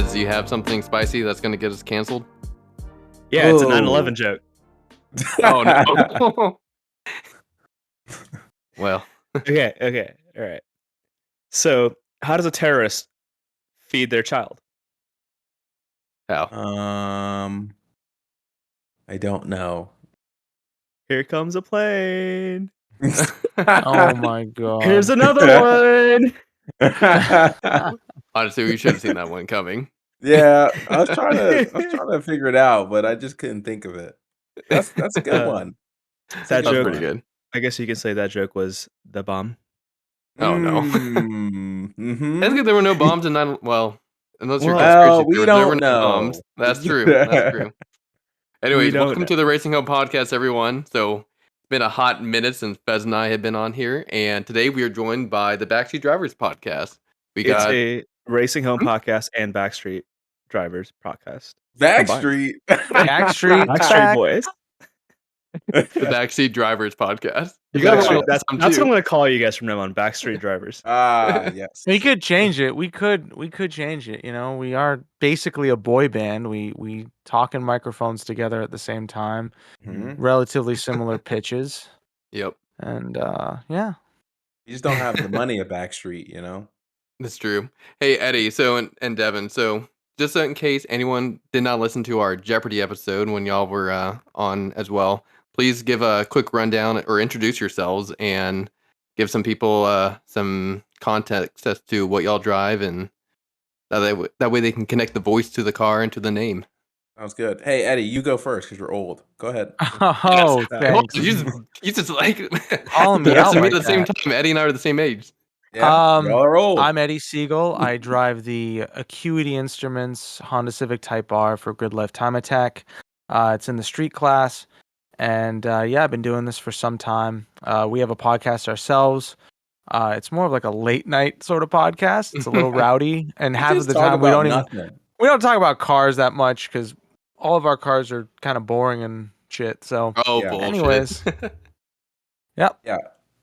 Dez, do you have something spicy that's going to get us canceled? Yeah, it's a 9/11 joke. Oh, no. Well. Okay, all right. So, how does a terrorist feed their child? How? I don't know. Here comes a plane. Oh my god. Here's another one. Honestly, we should have seen that one coming. Yeah, I was trying to figure it out, but I just couldn't think of it. That's a good one. That That's joke, pretty good. I guess you can say that joke was the bomb. Oh, no. Mm-hmm. That's good there were no bombs in 9... Well, unless you're Well, conspiracy we theorists, there were don't no know. bombs. That's true. That's true. Anyways, don't welcome know. to the Racing Home Podcast, everyone. So, it's been a hot minute since Fez and I have been on here, and today we are joined by the Backstreet Drivers Podcast. It's a Racing Home podcast and Backstreet Drivers podcast. Backstreet. Backstreet Boys. the Backstreet Drivers Podcast. You That's what I'm going to call you guys from now on. Backstreet Drivers. Yes. We could change it. We could change it. You know, we are basically a boy band. We talk in microphones together at the same time. Mhm. Relatively similar pitches. Yep, And yeah. You just don't have the money of Backstreet, you know? that's true. Hey, Eddie, and Devin, so just in case anyone did not listen to our Jeopardy episode when y'all were on as well, please give a quick rundown or introduce yourselves and give some people some context as to what y'all drive, and that way they can connect the voice to the car and to the name. Sounds good. Hey, Eddie, you go first because you're old. Go ahead. Oh, thanks. You just like Calling me that's out me like at the same that. time. Eddie and I are the same age. Yeah, y'all are old. I'm Eddy Siegel. I drive the Acuity Instruments Honda Civic Type R for Gridlife Time Attack. It's in the street class. And yeah, I've been doing this for some time. We have a podcast ourselves. It's more of like a late night sort of podcast. It's a little rowdy, and half of the time we don't talk about cars that much because all of our cars are kind of boring and shit. So, bullshit. anyways, yep. Yeah.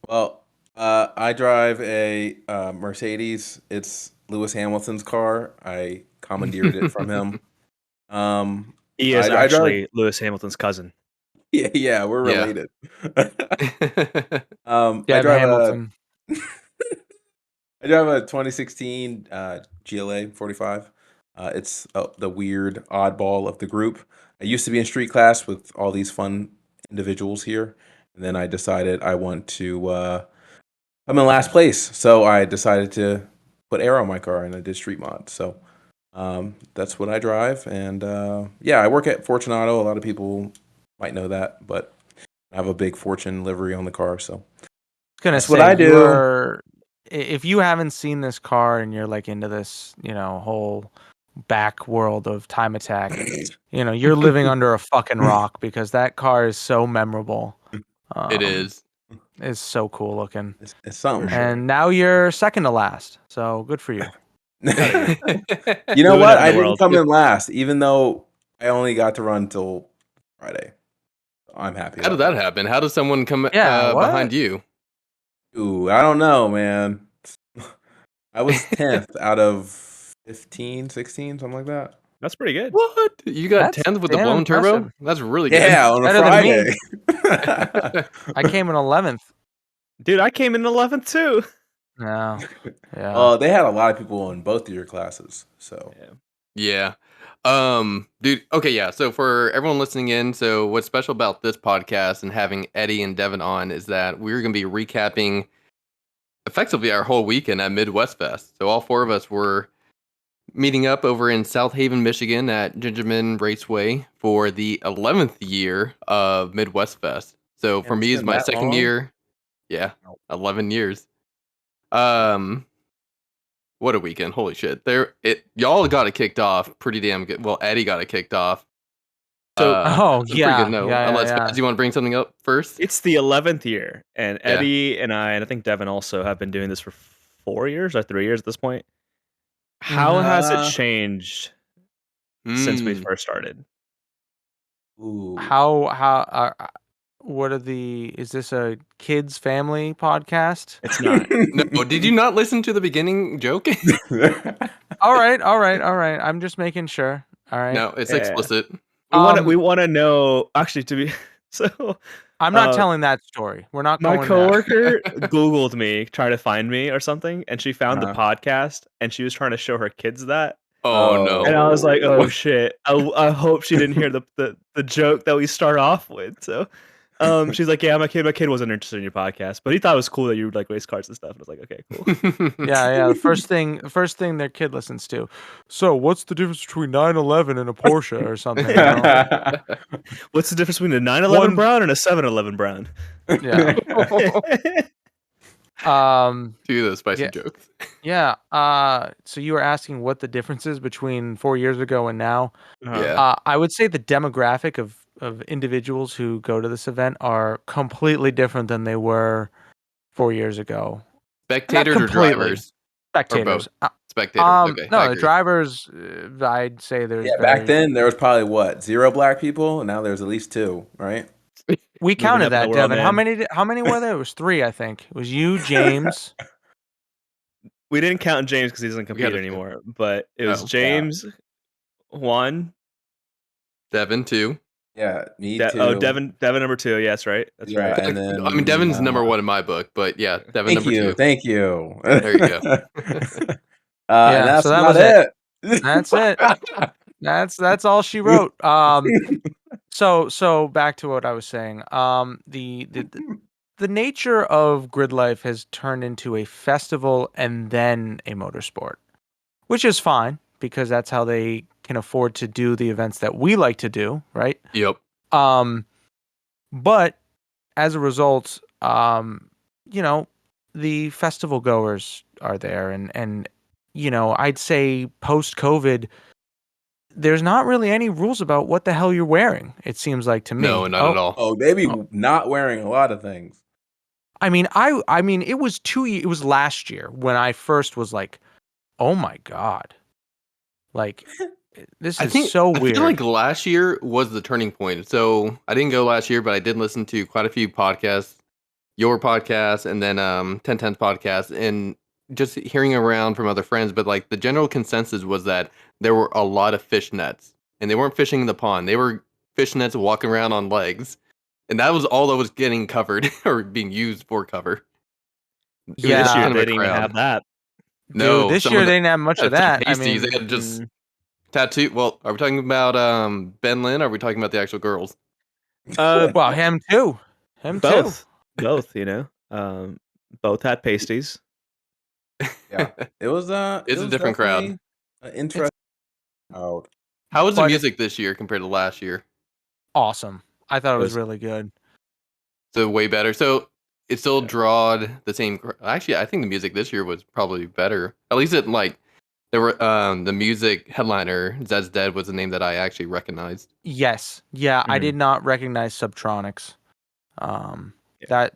Well, I drive a Mercedes. It's Lewis Hamilton's car. I commandeered it from him. He is actually Lewis Hamilton's cousin. Yeah, we're related. Devin I drive Hamilton. I drive a 2016 GLA 45. It's the weird oddball of the group. I used to be in street class with all these fun individuals here, and then I decided I want to. I'm in last place, so I decided to put air on my car, and I did street mod. So that's what I drive, and yeah, I work at Fortunato. A lot of people might know that, but I have a big Fortune livery on the car, so that's what I do. If you haven't seen this car and you're like into this, you know, whole back world of Time Attack, you know, you're living under a fucking rock because that car is so memorable. It is. It's so cool looking. It's something. And now you're second to last, so good for you. You know what? I didn't come in last, even though I only got to run till Friday. I'm happy. How did that happen? How does someone come behind you? Ooh, I don't know, man. I was 10th out of 15, 16, something like that. That's pretty good. What? You got 10th with the blown turbo? That's really good. Yeah, on a Friday. I came in 11th. Dude, I came in 11th too. No. Yeah. Oh, they had a lot of people in both of your classes, so. Yeah. Dude, okay, yeah. So for everyone listening in, so what's special about this podcast and having Eddie and Devin on is that we're going to be recapping effectively our whole weekend at Midwest Fest. So all four of us were meeting up over in South Haven, Michigan at Gingerman Raceway for the 11th year of Midwest Fest. So for me, it's my second year. Yeah, 11 years. What a weekend. Holy shit. Y'all got it kicked off pretty damn good. Well, Eddie got it kicked off. So, pretty good note. Unless Faz, you want to bring something up first? It's the 11th year, and Eddie and I think Devin also have been doing this for 4 years or 3 years at this point. How has it changed since we first started? Ooh. What is this a kids family podcast? It's not. No, did you not listen to the beginning joke? All right. I'm just making sure. All right. No, it's explicit. We want to know. Actually, to be so. I'm not telling that story. We're not My going coworker Googled me, trying to find me or something, and she found the podcast, and she was trying to show her kids that. Oh no! And I was like, oh shit! I hope she didn't hear the joke that we start off with. So, she's like, yeah, my kid wasn't interested in your podcast, but he thought it was cool that you would like race cars and stuff. And I was like, okay, cool. Yeah. The first thing their kid listens to. So, what's the difference between 911 and a Porsche or something? You know? What's the difference between a 911 Brown and a 711 Brown? Yeah. Do those spicy jokes. Yeah. So you were asking what the difference is between 4 years ago and now. Yeah. I would say the demographic of individuals who go to this event are completely different than they were 4 years ago. Spectators or drivers? Spectators. Or both? Spectators. Okay. No, the drivers. I'd say there's. Yeah, back then there was probably 0 black people, and now there's at least 2, right? We counted that, Devin. How many were there? It was 3, I think. It was you, James. We didn't count James because he doesn't compete anymore. But it was James, 1. Devin, 2. Yeah, me 2. Oh, Devin number 2. Yes, right. That's right. And then I mean, Devin's number 1 in my book, but yeah, Devin number 2. Thank you. There you go. And that's so that was it. That's it. That's all she wrote. So back to what I was saying. The nature of Gridlife has turned into a festival and then a motorsport, which is fine because that's how they can afford to do the events that we like to do, right? Yep. But as a result, the festival goers are there, and I'd say post-COVID, there's not really any rules about what the hell you're wearing. It seems like to me. No, not at all. Oh, they be not wearing a lot of things. I mean, it was it was last year when I first was like, oh my God. Like, this is so weird. I feel like last year was the turning point. So I didn't go last year, but I did listen to quite a few podcasts, your podcast, and then 1010's podcast, and just hearing around from other friends. But like the general consensus was that there were a lot of fish nets, and they weren't fishing in the pond. They were fish nets walking around on legs. And that was all that was getting covered or being used for cover. Yeah, this year they didn't even have that. No, this year they didn't have much of that. I mean, they had just tattoo. Well, are we talking about Ben Lynn? Or are we talking about the actual girls? Well, him too. Both. Both. Both had pasties. Yeah, it was. It's a different crowd. Interesting. How was the music this year compared to last year? Awesome. I thought it was really good. So way better. So it still drawed the same. Actually, I think the music this year was probably better. At least there were the music headliner Zed's Dead was the name that I actually recognized. Yes. Yeah, I did not recognize Subtronics. That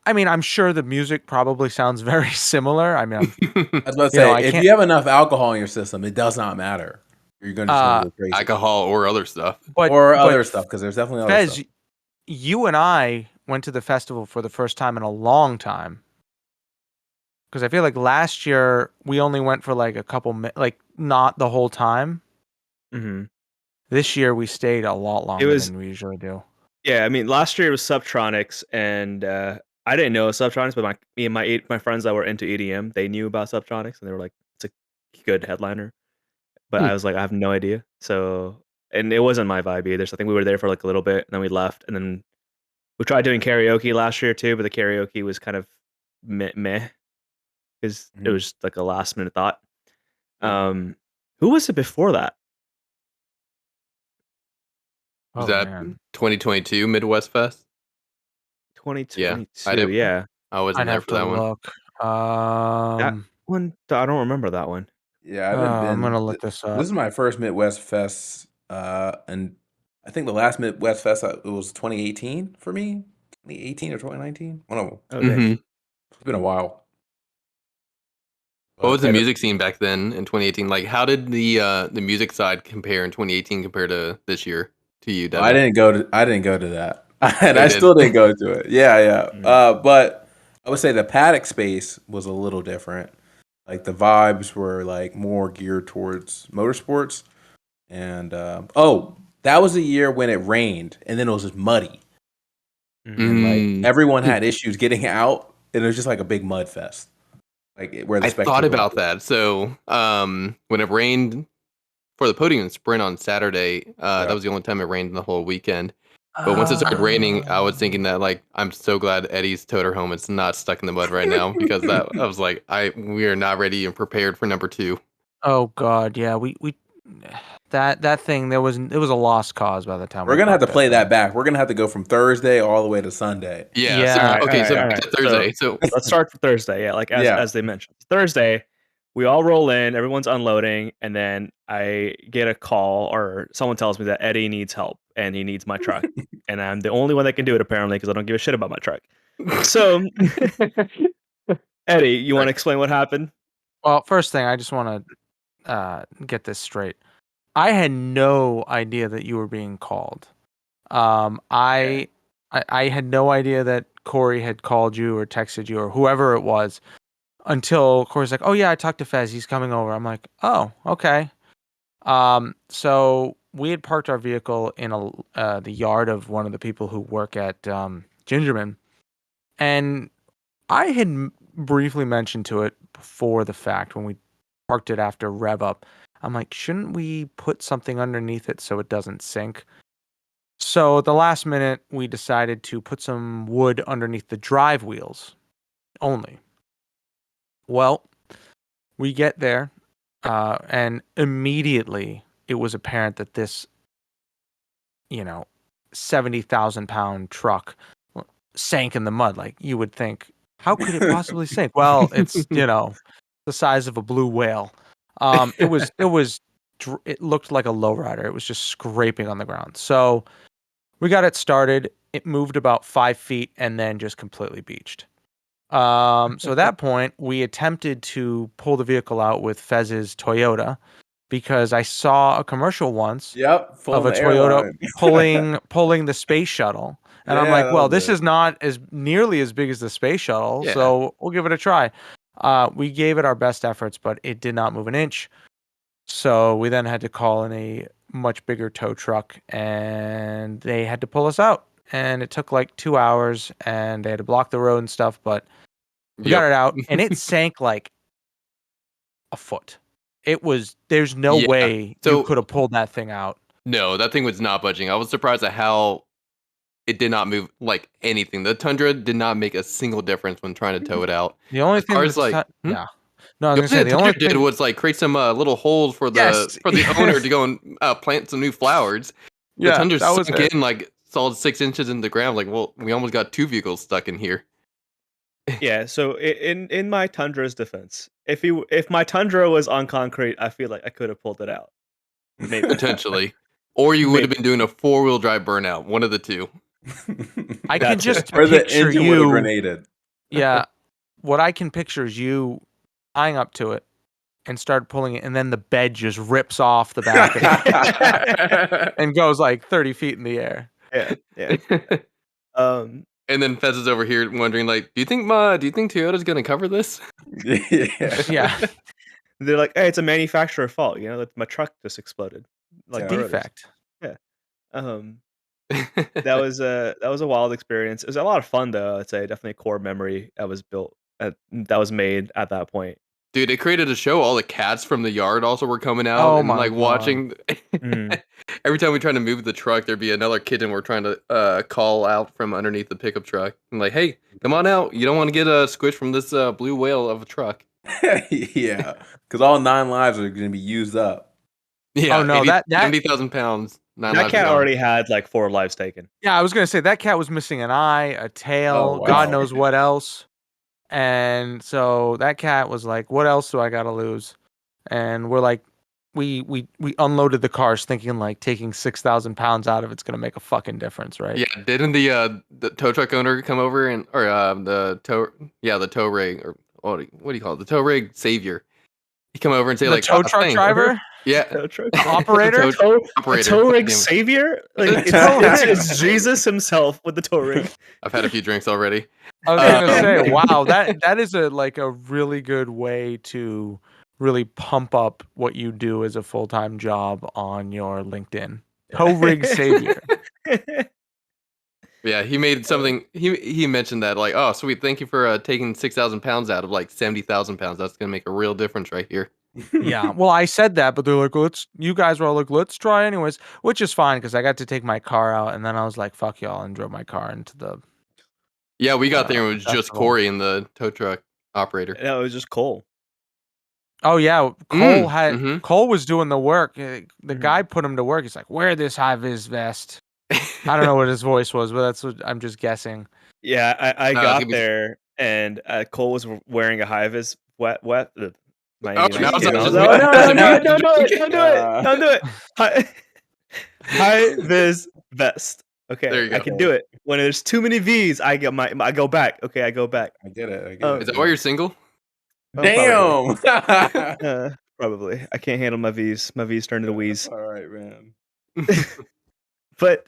I mean, I'm sure the music probably sounds very similar. I mean, I was about to say, if you have enough alcohol in your system, it does not matter. You're going to go crazy. Alcohol or other stuff. Other stuff, because there's definitely other stuff. You and I went to the festival for the first time in a long time. Because I feel like last year we only went for like a couple, not the whole time. Mm-hmm. This year we stayed a lot longer than we usually do. Yeah, I mean, last year it was Subtronics, and I didn't know Subtronics, but me and my friends that were into EDM, they knew about Subtronics, and they were like, it's a good headliner. But I was like, I have no idea. So, and it wasn't my vibe either. So I think we were there for like a little bit, and then we left, and then we tried doing karaoke last year too, but the karaoke was kind of meh, because it was like a last minute thought. Who was it before that? Was that 2022 Midwest Fest? 2022, yeah. I wasn't there for that one. That one, I don't remember that one. Yeah, I'm gonna look this up. This is my first Midwest Fest, and I think the last Midwest Fest it was 2018 for me. 2018 or 2019, one of them. Okay. It's been a while. What was the music scene back then in 2018? Like, how did the music side compare in 2018 compared to this year to you, Devin? I didn't go to that, and I still didn't go to it. Yeah. But I would say the paddock space was a little different. Like the vibes were like more geared towards motorsports. And that was a year when it rained and then it was just muddy. And like everyone had issues getting out, and it was just like a big mud fest. Like where the I thought spectators about that. So when it rained for the podium sprint on Saturday, that was the only time it rained in the whole weekend. But once it started raining, I was thinking that like I'm so glad Eddy's toter home is not stuck in the mud right now, because that I was like we are not ready and prepared for number 2. Oh God, yeah, we that thing it was a lost cause by the time We're we gonna have to parked play thing. that back. We're gonna have to go from Thursday all the way to Sunday. Yeah. Yeah. So, okay. All So right, back to Thursday. So let's start for Thursday. Yeah, like as they mentioned, Thursday, we all roll in, everyone's unloading, and then I get a call or someone tells me that Eddy needs help and he needs my truck, and I'm the only one that can do it apparently because I don't give a shit about my truck. So, Eddy, you want to explain what happened? Well, first thing, I just want to get this straight. I had no idea that you were being called. I had no idea that Corey had called you or texted you or whoever it was until Corey's like, "Oh yeah, I talked to Fez. He's coming over." I'm like, "Oh, okay." So we had parked our vehicle in the yard of one of the people who work at Gingerman, and I had briefly mentioned to it before the fact when we parked it after rev up. I'm like, shouldn't we put something underneath it so it doesn't sink? So at the last minute, we decided to put some wood underneath the drive wheels only. Well, we get there, and immediately it was apparent that this, 70,000-pound truck sank in the mud. Like you would think, how could it possibly sink? Well, it's the size of a blue whale. It looked like a lowrider. It was just scraping on the ground. So we got it started. It moved about 5 feet and then just completely beached. So at that point, we attempted to pull the vehicle out with Fez's Toyota because I saw a commercial once of a Toyota pulling the space shuttle. And I'm like, well, this is not as nearly as big as the space shuttle, so we'll give it a try. We gave it our best efforts, but it did not move an inch. So we then had to call in a much bigger tow truck, and they had to pull us out. And it took like 2 hours, and they had to block the road and stuff, but we got it out, and it sank like a foot. There's no way you could have pulled that thing out. No, that thing was not budging. I was surprised at how it did not move like anything. The Tundra did not make a single difference when trying to tow it out. The only thing that's like, yeah. No, I was gonna say the only thing did was like create some little holes for the owner to go and plant some new flowers. The Tundra sunk in like solid 6 inches in the ground. Like, well, we almost got 2 vehicles stuck in here. Yeah, so in my Tundra's defense, if my Tundra was on concrete, I feel like I could have pulled it out. Maybe. Potentially. Or you would have been doing a 4-wheel drive burnout, one of the two. I can just or the picture engine would have grenaded. Yeah. What I can picture is you tying up to it and start pulling it, and then the bed just rips off the back of it and goes like 30 feet in the air. Yeah. And then Fez is over here wondering, like, do you think Toyota's gonna cover this? Yeah. They're like, hey, it's a manufacturer fault. My truck just exploded. Like defect. Yeah. That was a wild experience. It was a lot of fun though. I'd say definitely a core memory that was made at that point. Dude, it created a show. All the cats from the yard also were coming out and like watching. Every time we tried to move the truck, there'd be another kitten we're trying to call out from underneath the pickup truck. And like, hey, come on out. You don't want to get a squish from this blue whale of a truck. Yeah, because all 9 lives are going to be used up. Yeah. Oh no, that 70,000 pounds. That cat already had like 4 lives taken. Yeah, I was gonna say that cat was missing an eye, a tail, God knows what else. And so that cat was like, what else do I gotta lose? And we're like, we unloaded the cars thinking like taking 6,000 pounds out of it's gonna make a fucking difference, right? Yeah, didn't the tow truck owner come over the tow rig, or what do you call it? The tow rig savior. He come over and say the like, tow truck driver? Yeah. Tow truck. Operator? A tow rig Damn. savior? Like A tow it's Jesus himself with the tow rig. I've had a few drinks already. I was gonna say, Um, wow, that is a really good way to really pump up what you do as a full-time job on your LinkedIn. Tow rig savior. Yeah, he made something. He mentioned that like, oh, sweet, thank you for taking 6,000 pounds out of like 70,000 pounds. That's gonna make a real difference right here. Yeah. Well, I said that, but they're like, you guys were all like, let's try anyways, which is fine because I got to take my car out and then I was like, fuck y'all, and drove my car into the. Yeah, we got there and it was just festival. Corey and the tow truck operator. No, it was just Cole. Oh yeah, Mm-hmm. Cole was doing the work. The guy put him to work. He's like, wear this high vis vest. I don't know what his voice was, but that's what I'm just guessing. Yeah, I No, it's got gonna be- there and Cole was wearing a high vis wet. My Oh, Indian now it's accent. I was just- like, just no, me. don't do it. High vis vest. There Okay, you go. I can do it. When there's too many V's, I go back. Okay, I go back. I get it. Is that why you're single? Damn. Probably. I can't handle my V's. My V's turn into W's. All right, man. But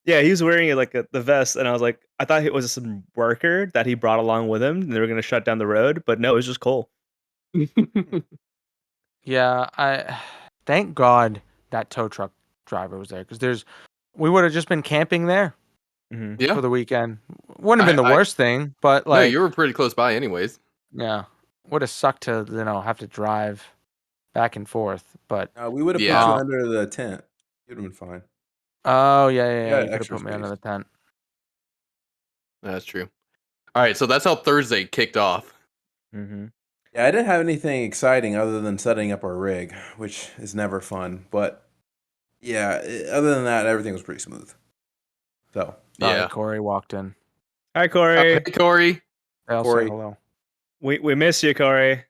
yeah, he was wearing the vest, and I was like, I thought it was some worker that he brought along with him, and they were gonna shut down the road, but no, it was just Cole. Yeah, I thank God that tow truck driver was there because we would have just been camping there Yeah. for the weekend. Wouldn't have been the worst thing, but No, like you were pretty close by, anyways. yeah, would have sucked to have to drive back and forth. But We would have Yeah. put you under the tent. You'd have been fine. oh yeah, Yeah, you could have extra put me under the space. tent. That's true. All right, so that's how Thursday kicked off. Mm-hmm. Yeah, I didn't have anything exciting other than setting up our rig, which is never fun. But yeah, other than that, everything was pretty smooth. So Yeah. Corey walked in. Hi, Corey. Hey, Corey. They all Corey. say hello. We miss you, Corey.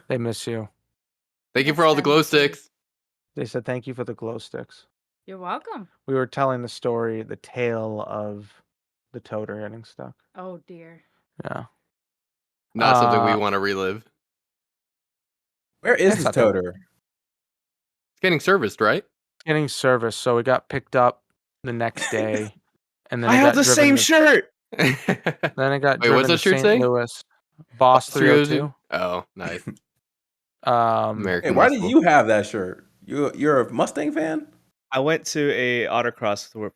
They miss you. Thank you for all the glow sticks. They said thank you for the glow sticks. You're welcome. We were telling the tale of the toter getting stuck. Oh dear. Yeah. Not something we want to relive. where is That's the not that- toter? It's getting serviced, right? Getting service, so it got picked up the next day, and then I it have got the same driven to- shirt. Then it got Wait, what's driven to that shirt St. say? Louis. Boss 302. Oh, nice. Hey, American why do muscle. you have that shirt? You're a Mustang fan? I went to a autocross for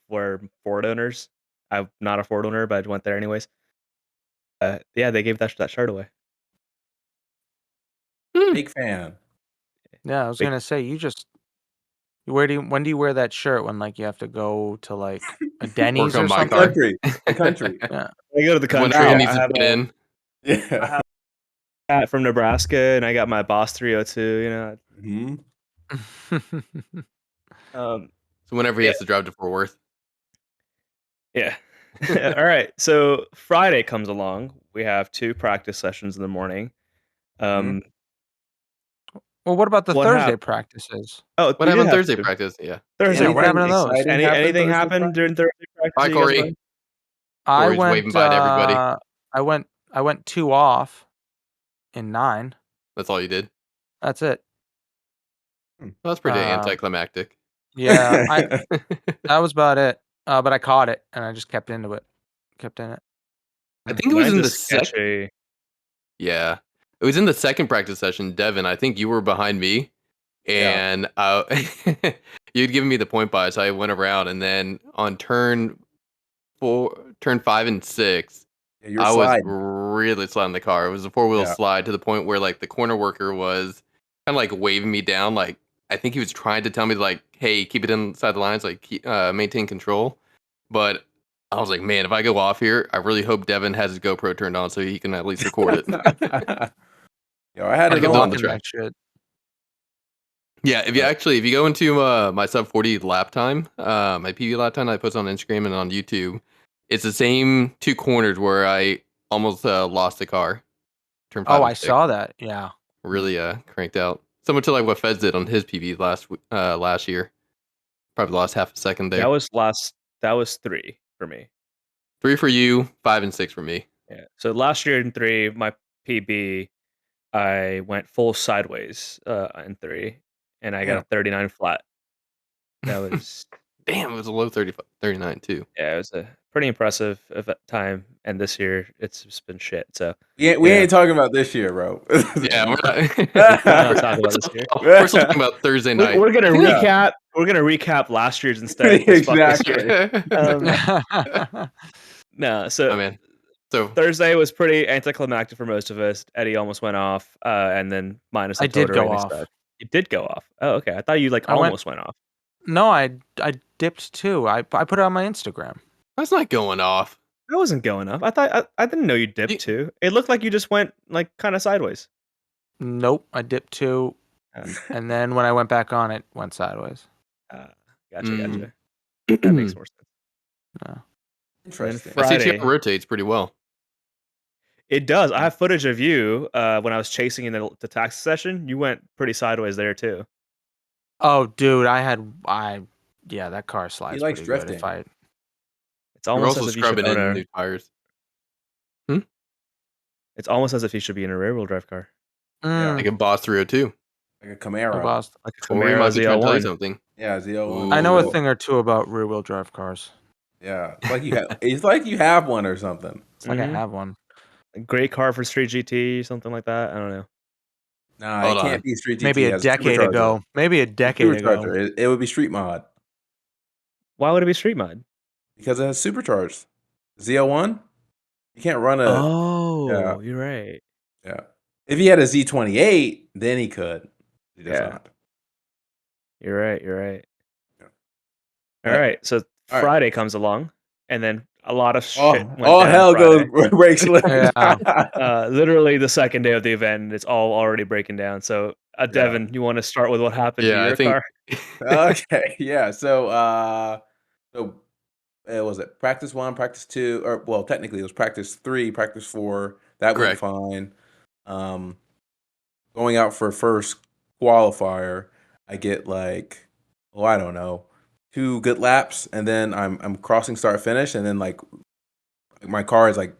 Ford owners. I'm not a Ford owner, but I went there anyways. Yeah, they gave that shirt away. Big fan. Yeah, I was Big- gonna say when do you wear that shirt when like you have to go to like a Denny's on or my something? car. Country. The country. Yeah. I go to the When country. Trey I needs to have get a in. Yeah. hat from Nebraska, and I got my Boss 302. You know, Mhm. um, So whenever he has to drive to Fort Worth. yeah. All right. So Friday comes along. We have 2 practice sessions in the morning. Mhm. Well, what about the What Thursday happened? practices? Oh, What we did happened have Thursday 2. practice? Yeah. Thursday. Yeah, what happened to those? exciting Anything Thursday happened practice? during Thursday practice? Bye, that you guys Corey. went? I Corey's went. waving bye to everybody. I went 2 off in 9. That's all you did. That's it. Well, that's pretty anticlimactic. Yeah, that was about it. But I caught it and I just kept into it. Kept in it. I think it was in the Just catch second. Yeah, it was in the second practice session. Devin, I think you were behind me, and you'd given me the point by, so I went around, and then on turn 5 and 6, Yeah, you're I was sliding. really sliding the car. It was a 4-wheel Yeah. slide to the point where like the corner worker was kind of like waving me down. Like I think he was trying to tell me like, "Hey, keep it inside the lines, like maintain control." But I was like, "Man, if I go off here, I really hope Devin has his GoPro turned on so he can at least record it." Yo, I had Gotta it get on. on the track. That shit. Yeah, if you go into my sub 40 lap time, my PB lap time I post on Instagram and on YouTube, it's the same 2 corners where I almost lost the car. Turn 5 Oh, and I 6. saw that. Yeah. Really cranked out. Similar to like what Fez did on his PB last year. Probably lost half a second there. That was 3 for me. 3 for you, 5 and 6 for me. Yeah. So last year in 3, my PB, I went full sideways in 3, and I got a 39 flat. That was Damn, it was a low 39 too. yeah, it was a pretty impressive time. And this year, it's just been shit. So We ain't talking about this year, bro. Yeah, we're we're not. not talking about this year. We're still talking about Thursday night. We're gonna Yeah. recap. We're gonna recap last year's instead. 'cause fuck this Exactly. year. No, so Oh man. So Thursday was pretty anticlimactic for most of us. Eddie almost went off, and then minus I the did go rating off. stuff. You did go off. Oh, okay. I thought you I went- almost went off. No, I dipped too. I put it on my Instagram. that's not going off. I wasn't going off. I didn't know you dipped too. It looked like you just went like kind of sideways. Nope, I dipped too, and then when I went back on, it went sideways. Gotcha. That makes more sense. No. Interesting. Friday- CTR rotates pretty well. It does. I have footage of you when I was chasing in the taxi session. You went pretty sideways there too. Oh, dude, yeah, that car slides. likes pretty good drifting. if I It's We're almost also as if you should scrubbing own in a. new tires. It's almost as if you should be in a rear-wheel drive car, Like a Boss 302. Like a Camaro. Boss. like a Corey Camaro might be trying to tell you ZL1. something. Yeah, ZL1. I know a Ooh. thing or two about rear-wheel drive cars. Yeah, it's like you have. It's like you have one or something. It's like I Mhm. have one. A great car for street GT, something like that. I don't know. Nah, Hold it on. can't be Street GT. Maybe a as decade supercharger. ago. Maybe a decade ago. Supercharger. It would be Street Mod Why would it be street mod? because it has supercharged. ZL1, you can't run a. Oh, you're right. Yeah. If he had a Z28, then he could. He does Yeah. not. You're right. Yeah. All right. So right. Friday comes along, and then a lot of shit. went All down hell Friday. goes breaks loose. Yeah. Literally the second day of the event, and it's all already breaking down. So, Devin, you want to start with what happened to Yeah, I your think. car? Okay. Yeah. So it was it practice 1, practice 2, or well, technically it was practice 3, practice 4. That went Correct. fine. Going out for first qualifier, I get like, I don't know, 2 good laps, and then I'm crossing start finish, and then like my car is like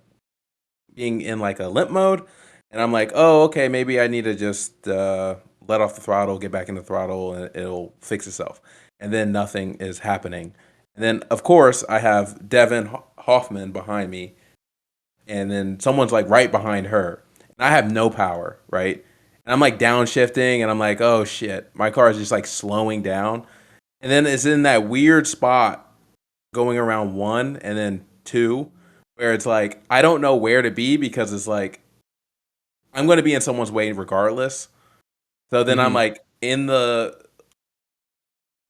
being in like a limp mode, and I'm like, oh, okay, maybe I need to just let off the throttle, get back in the throttle, and it'll fix itself. And then nothing is happening. And then, of course, I have Devin Hoffman behind me, and then someone's like right behind her. And I have no power, right? And I'm like downshifting, and I'm like, oh shit, my car is just like slowing down. And then it's in that weird spot going around 1 and then 2, where it's like, I don't know where to be because it's like, I'm going to be in someone's way regardless. So then I'm like in the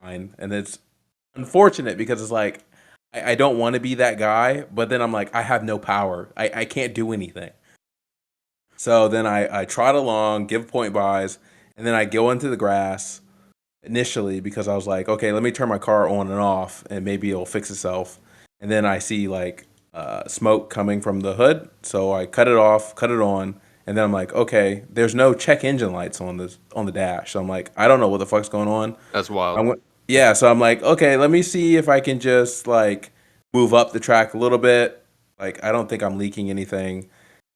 line, and it's unfortunate because it's like, I don't want to be that guy, but then I'm like, I have no power. I can't do anything. So then I trot along, give point buys, and then I go into the grass initially because I was like, okay, let me turn my car on and off, and maybe it'll fix itself. And then I see like smoke coming from the hood, so I cut it off, cut it on, and then I'm like, okay, there's no check engine lights on the dash. So I'm like, I don't know what the fuck's going on. That's wild. Yeah, so I'm like, okay, let me see if I can just like move up the track a little bit. Like, I don't think I'm leaking anything.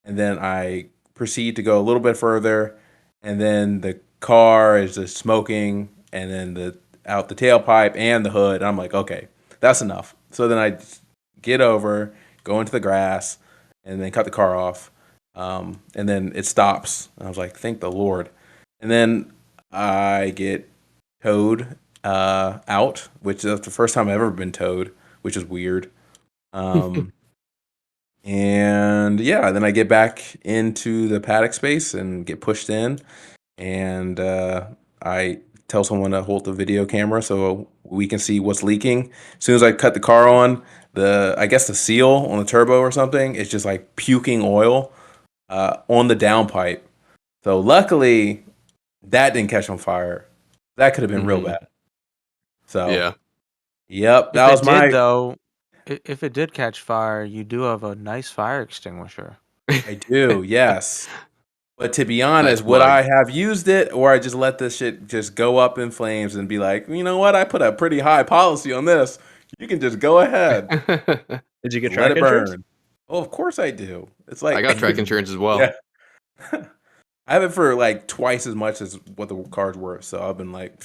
And then I proceed to go a little bit further, and then the car is just smoking, and then out the tailpipe and the hood. And I'm like, okay, that's enough. So then I get over, go into the grass, and then cut the car off. And then it stops. And I was like, thank the Lord. And then I get towed out, which is the first time I've ever been towed, which is weird. And yeah, then I get back into the paddock space and get pushed in, and I tell someone to hold the video camera so we can see what's leaking. As soon as I cut the car on, I guess the seal on the turbo or something, it's just like puking oil on the downpipe. So luckily, that didn't catch on fire. That could have been real bad. So Yeah. Yep, that was my. Though, if it did catch fire, you do have a nice fire extinguisher. I do, yes. But to be honest, Nice would plug. I have used it, or I just let this shit just go up in flames and be like, you know what? I put a pretty high policy on this. You can just go ahead, Did you get let track it insurance? burn. Oh, of course I do. It's like I got track insurance as well. Yeah. I have it for like twice as much as what the car's worth. So I've been like,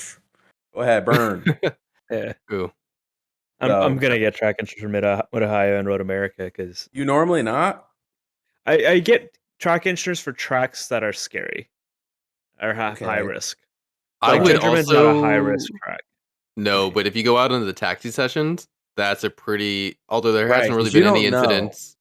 go ahead, burn. Yeah. Ooh. I'm So gonna get track instruments from Ohio and Road America because you normally not? I get track instruments for tracks that are scary or have high Okay. risk. I Like would Gingerman's not a high also risk track. no, but if you go out into the taxi sessions, that's a pretty. Although there Right, hasn't really 'cause you been any don't know. incidents.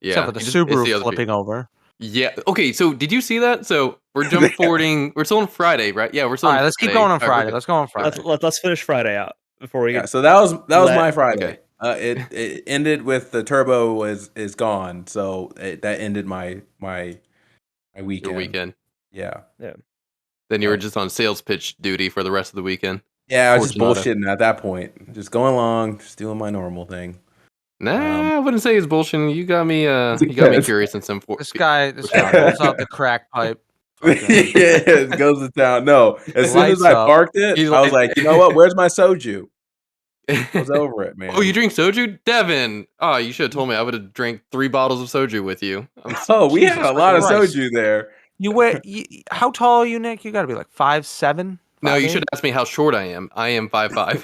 Except Yeah, for the it's Subaru the other flipping people. over. Yeah. Okay. So did you see that? So we're jump forwarding. We're still on Friday, right? Yeah, we're still All on right, let's keep Friday. going on All right, we're Friday. good. Let's go on Let's Friday. let's finish Friday out before we Yeah, get so that was let my Friday. Okay. It ended with the turbo is gone, so that ended my Your weekend. weekend. Yeah, yeah. Then you were Oh. just on sales pitch duty for the rest of the weekend. yeah. I was just Fortunato. bullshitting at that point, just going along, just doing my normal thing. Nah, I wouldn't say it's bullshit. You got me. You got me Yes. curious in some. This guy Fortunato. pulls out the crack pipe. Yeah, Fucking it goes to town. No, as soon as lights I up. parked it, He's I was like- like, you know what? Where's my soju? I was over it, man. Oh, you drink soju, Devin? Oh, you should have told me. I would have drank 3 bottles of soju with you. Oh, we had Jesus a lot of Christ. soju there. How tall are you, Nick? You got to be like 5'7"? No, you 5'8"? should ask me how short I am. I am 5'5".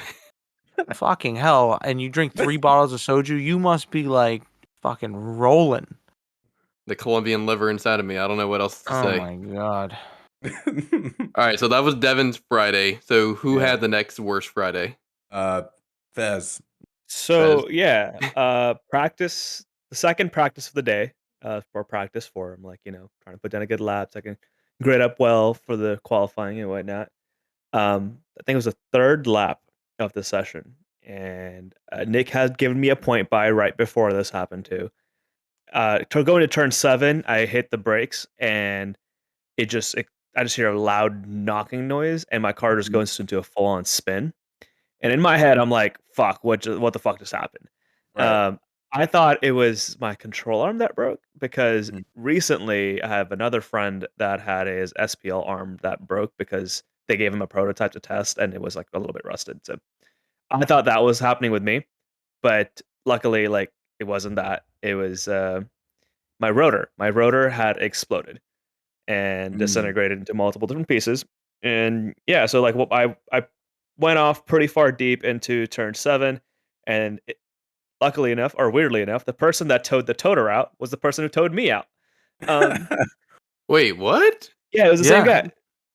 Fucking hell. And you drink 3 bottles of soju? You must be like fucking rolling. The Colombian liver inside of me. I don't know what else to Oh say. my God. All right, so that was Devin's Friday. So who Yeah. had the next worst Friday? Fez. So yeah, practice the second practice of the day for practice 4. I'm like, trying to put down a good lap so I can grade up well for the qualifying and whatnot. I think it was the third lap of the session, and Nick had given me a point by right before this happened too. Going to turn 7, I hit the brakes and I just hear a loud knocking noise, and my car just goes into a full on spin. And in my head, I'm like, "Fuck! What the fuck just happened?" Right. I thought it was my control arm that broke because Mhm. recently I have another friend that had his SPL arm that broke because they gave him a prototype to test and it was like a little bit rusted. So I thought that was happening with me, but luckily, like it wasn't that. It was my rotor. My rotor had exploded and disintegrated into multiple different pieces. And yeah, so like I went off pretty far deep into turn 7, and luckily enough, or weirdly enough, the person that towed the toter out was the person who towed me out. Um, Wait, what? yeah, it was the Yeah.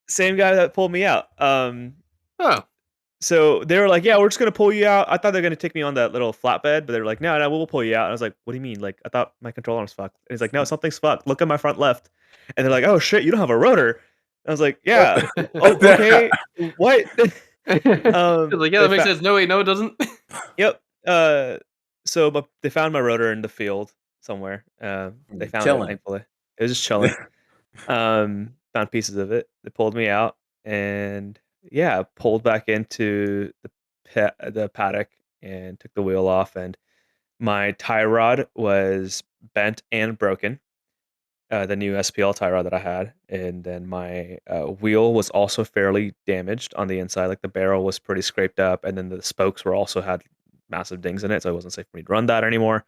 same guy that pulled me out. Oh, So they were like, "Yeah, we're just gonna pull you out." I thought they were gonna take me on that little flatbed, but they were like, "No, no, we'll pull you out." And I was like, "What do you mean? Like, I thought my control arm's fucked." And he's like, "No, something's fucked. Look at my front left." And they're like, "Oh shit, you don't have a rotor." I was like, "Yeah, okay, what?" It's like, yeah, that makes sense. No, wait, no, it doesn't. Yep. But they found my rotor in the field somewhere. They found it, Chilling. thankfully. It was just chilling. Found pieces of it. They pulled me out, and yeah, pulled back into the paddock and took the wheel off, and my tie rod was bent and broken. The new SPL tie rod that I had, and then my wheel was also fairly damaged on the inside. Like the barrel was pretty scraped up, and then the spokes were also had massive dings in it, so it wasn't safe for me to run that anymore.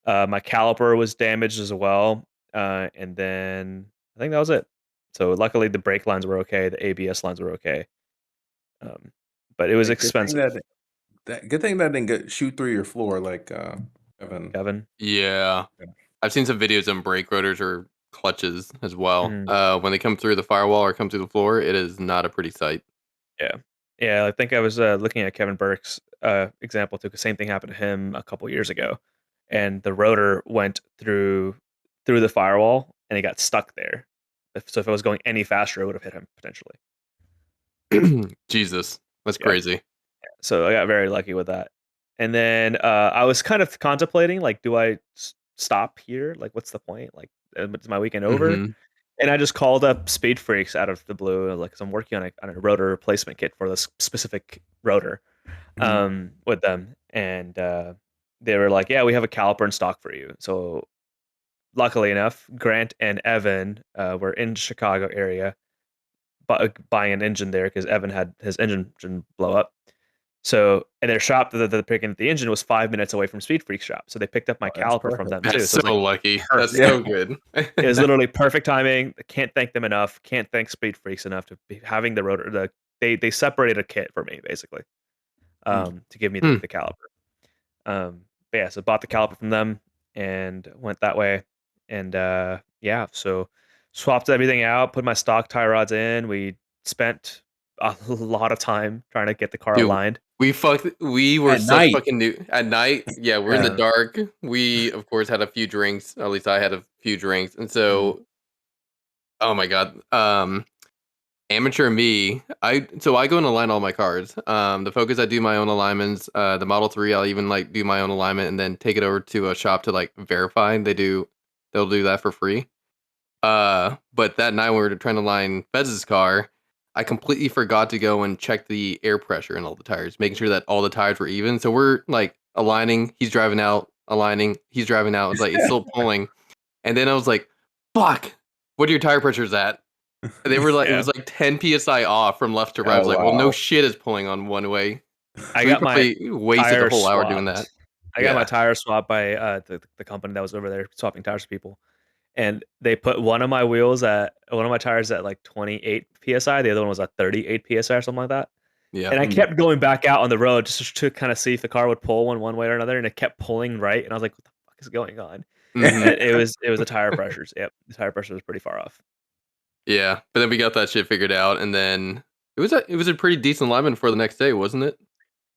My caliper was damaged as well, and then I think that was it. So luckily the brake lines were okay, the ABS lines were okay, but it was expensive. Good thing that didn't shoot through your floor like Evan. Kevin, Yeah. I've seen some videos on brake rotors or clutches as well. Mhm. When they come through the firewall or come through the floor, it is not a pretty sight. Yeah. I think I was looking at Kevin Burke's example too, because same thing happened to him a couple years ago, and the rotor went through the firewall and it got stuck there. So if it was going any faster, it would have hit him potentially. Jesus, that's Yeah. crazy. So I got very lucky with that. And then I was kind of contemplating, like, do I stop here? Like, what's the point? Like, is my weekend over? Mhm. And I just called up Speed Freaks out of the blue, like, because I'm working on a rotor replacement kit for this specific rotor with them. And they were like, yeah, we have a caliper in stock for you. So luckily enough, Grant and Evan were in Chicago area buying an engine there because Evan had his engine blow up. So, and their shop that they're picking at the engine was 5 minutes away from Speed Freak's shop. So they picked up my that's caliper from them perfect. too. That's So so it was like lucky. perfect. That's so good. It was literally perfect timing. I can't thank them enough. Can't thank Speed Freaks enough to be having the rotor. They separated a kit for me basically, to give me the caliper. But yeah, so bought the caliper from them and went that way. And yeah, so swapped everything out, put my stock tie rods in. We spent a lot of time trying to get the car Dude, aligned. we were At such night. fucking new at night. Yeah, we're in the Yeah. dark. We of course had a few drinks. At least I had a few drinks. And so oh my god. Amateur me, I go and align all my cars. The Focus, I do my own alignments. The Model 3, I'll even like do my own alignment and then take it over to a shop to like verify. They'll do that for free. But that night when we were trying to line Fez's car, I completely forgot to go and check the air pressure in all the tires, making sure that all the tires were even. So we're like aligning, he's driving out, aligning, he's driving out. It's like it's still pulling. And then I was like, fuck, what are your tire pressures at? And they were like, it was like 10 psi off from left to right. I was like, well, no shit is pulling on one way. I We got my probably wasted a whole hour doing that. I got my tire swapped by the company that was over there swapping tires for people. And they put one of my tires at like 28 psi, the other one was at 38 psi or something like that. Yeah. And I kept going back out on the road just to kind of see if the car would pull one way or another, and it kept pulling right. And I was like, what the fuck is going on? Mhm. It was the tire pressures. Yep, the tire pressure was pretty far off. Yeah, but then we got that shit figured out, and then it was a pretty decent alignment for the next day, wasn't it?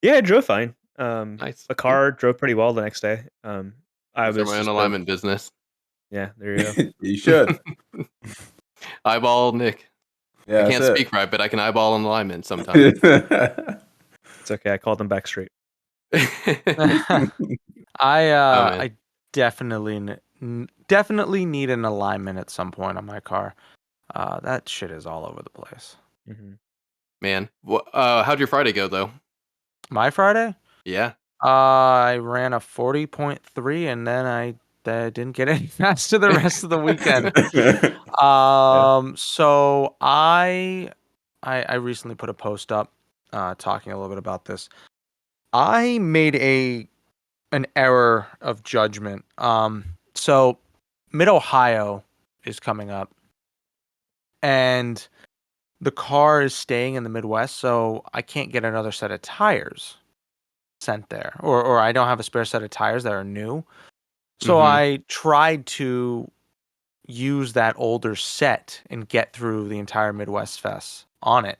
Yeah, it drove fine. Nice. The car drove pretty well the next day. I Start was my own just alignment business. Yeah, there you go. You should. Eyeball Nick. Yeah, I can't that's speak right, but I can eyeball an alignment sometimes. it. It's okay. I called them back straight. I definitely need an alignment at some point on my car. That shit is all over the place. Mm-hmm. Man, how'd your Friday go though? My Friday? Yeah. I ran a 40.3 and then I didn't get any faster the rest of the weekend. So I recently put a post up talking a little bit about this. I made an error of judgment. So Mid-Ohio is coming up and the car is staying in the Midwest, so I can't get another set of tires sent there, or I don't have a spare set of tires that are new. So I tried to use that older set and get through the entire Midwest Fest on it.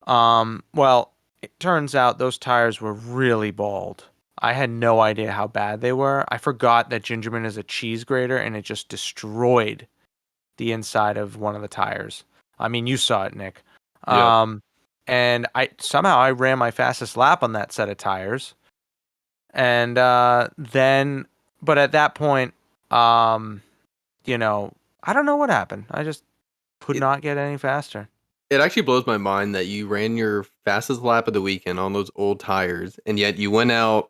Well, it turns out those tires were really bald. I had no idea how bad they were. I forgot that Gingerman is a cheese grater, and it just destroyed the inside of one of the tires. I mean, you saw it, Nick. Yep. And I ran my fastest lap on that set of tires. And then, but at that point, I don't know what happened. I just could not get any faster. It actually blows my mind that you ran your fastest lap of the weekend on those old tires, and yet you went out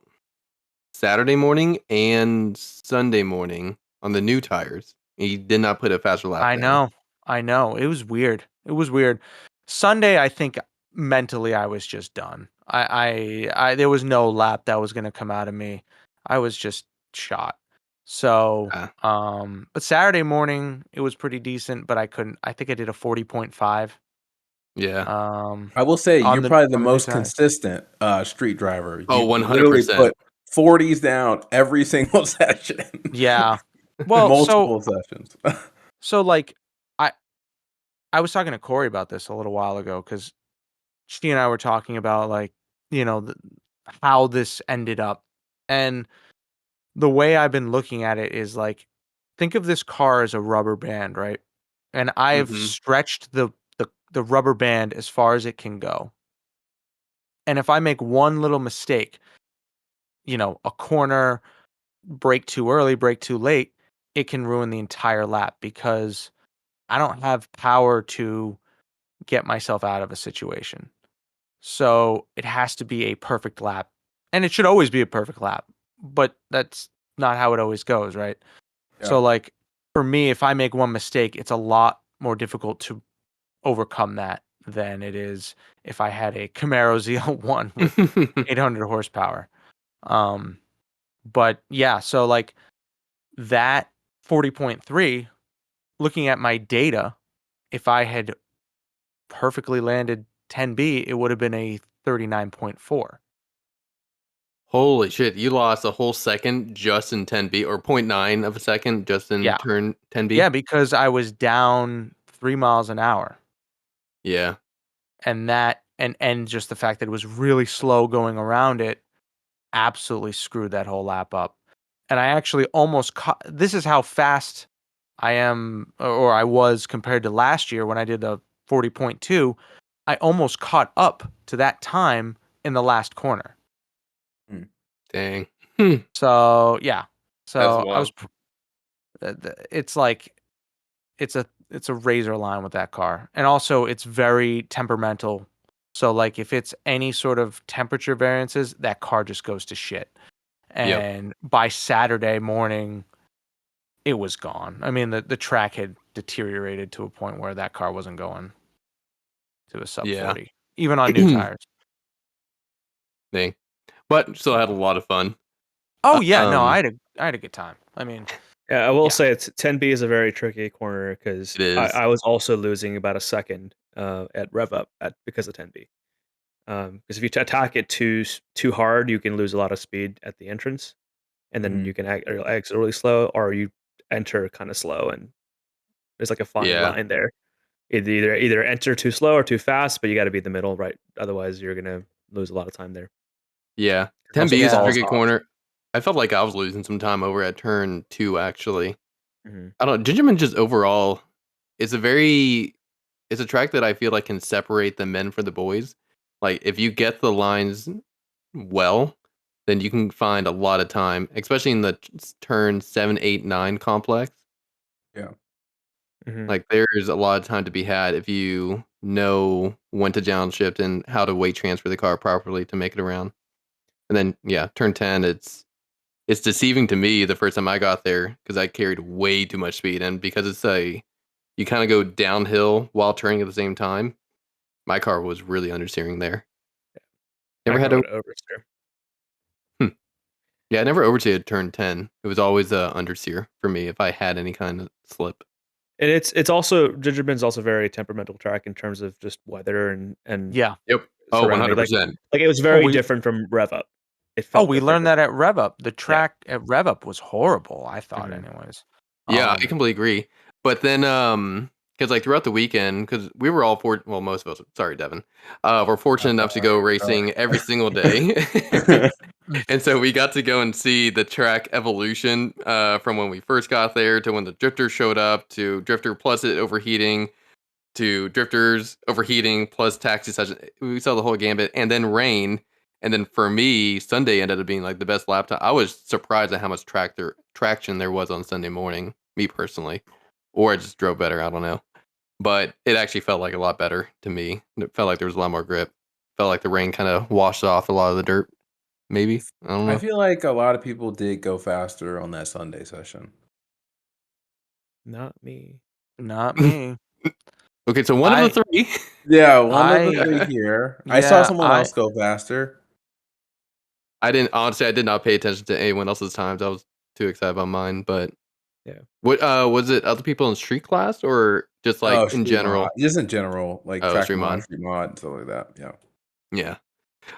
Saturday morning and Sunday morning on the new tires. And you did not put a faster lap. I know. It was weird. Sunday, I think mentally I was just done. I there was no lap that was gonna come out of me. I was just shot. So, but Saturday morning it was pretty decent, but I think I did a 40.5. Yeah. I will say you're probably the most consistent street driver. Oh, 100%. Literally put 40s down every single session. Yeah. Well, multiple sessions. So like I was talking to Corey about this a little while ago because she and I were talking about like, how this ended up. And the way I've been looking at it is like, think of this car as a rubber band, right? And I've stretched the rubber band as far as it can go. And if I make one little mistake, a corner, brake too early, brake too late, it can ruin the entire lap because I don't have power to get myself out of a situation. So it has to be a perfect lap. And it should always be a perfect lap. But that's not how it always goes, right? Yeah. So like for me, if I make one mistake, it's a lot more difficult to overcome that than it is if I had a Camaro ZL1 with 800 horsepower. But yeah, so like that 40.3, looking at my data, if I had perfectly landed 10B, it would have been a 39.4. Holy shit, you lost a whole second just in 10B, or 0.9 of a second just in Yeah. turn 10B? Yeah, because I was down 3 miles an hour. Yeah. And that and just the fact that it was really slow going around it absolutely screwed that whole lap up. And I actually almost caught, this is how fast I am, or I was compared to last year when I did a 40.2. I almost caught up to that time in the last corner. Dang. So yeah, That's so I was. wild. It's like it's a razor line with that car, and also it's very temperamental. So like if it's any sort of temperature variances, that car just goes to shit. Yep. And by Saturday morning, it was gone. I mean, the track had deteriorated to a point where that car wasn't going to a sub Yeah. 40, even on new tires. Dang. But still had a lot of fun. Oh yeah, no, Um, I had a good time. I mean, Yeah, I will Yeah. say it's 10B is a very tricky corner because It is. I was also losing about a second at rev up because of 10B. Because if you attack it too hard, you can lose a lot of speed at the entrance, and then you can exit really slow, or you enter kind of slow, and there's like a fine Yeah. line there. Either enter too slow or too fast, but you got to be in the middle, right? Otherwise, you're gonna lose a lot of time there. Yeah. It also 10B is a falls tricky off. corner. I felt like I was losing some time over at turn 2, actually. Mhm. I don't know. Gingerman just overall, it's a track that I feel like can separate the men from the boys. Like, if you get the lines well, then you can find a lot of time, especially in the turn 7, 8, 9 complex. Yeah. Mhm. Like, there's a lot of time to be had if you know when to downshift and how to weight transfer the car properly to make it around. And then, yeah, turn 10, it's deceiving to me the first time I got there because I carried way too much speed. And because you kind of go downhill while turning at the same time, my car was really understeering there. My Never had car to. would oversteer. Yeah, I never oversteered turn 10. It was always a understeer for me if I had any kind of slip. And it's also Gingerbend's also very temperamental track in terms of just weather and yeah. Yep. Oh, surrounding. Like 100%. it was very different from Rev Up. It Oh, felt we different. learned that at Rev Up. The Yeah. track at Rev Up was horrible, I thought, Mhm. anyways. Yeah, I completely agree. But then, because like throughout the weekend, because we were all well, most of us, sorry, Devin, we're fortunate enough to go racing every single day. And so we got to go and see the track evolution from when we first got there to when the drifter showed up to drifter plus it overheating to drifters overheating plus taxi session. We saw the whole gambit and then rain. And then for me, Sunday ended up being like the best lap time. I was surprised at how much traction there was on Sunday morning, me personally. Or I just drove better. I don't know. But it actually felt like a lot better to me. It felt like there was a lot more grip. Felt like the rain kind of washed off a lot of the dirt. Maybe. I don't know. I feel like a lot of people did go faster on that Sunday session. Not me. Not me. Okay, so one of the three. Yeah, one of the I- three here. I saw someone else go faster. I did not pay attention to anyone else's times. I was too excited about mine, but Yeah. what was it other people in street class or just like in Street general? mod. Just in general, like track Street mod, mod. street mod, stuff like that. Yeah. Yeah.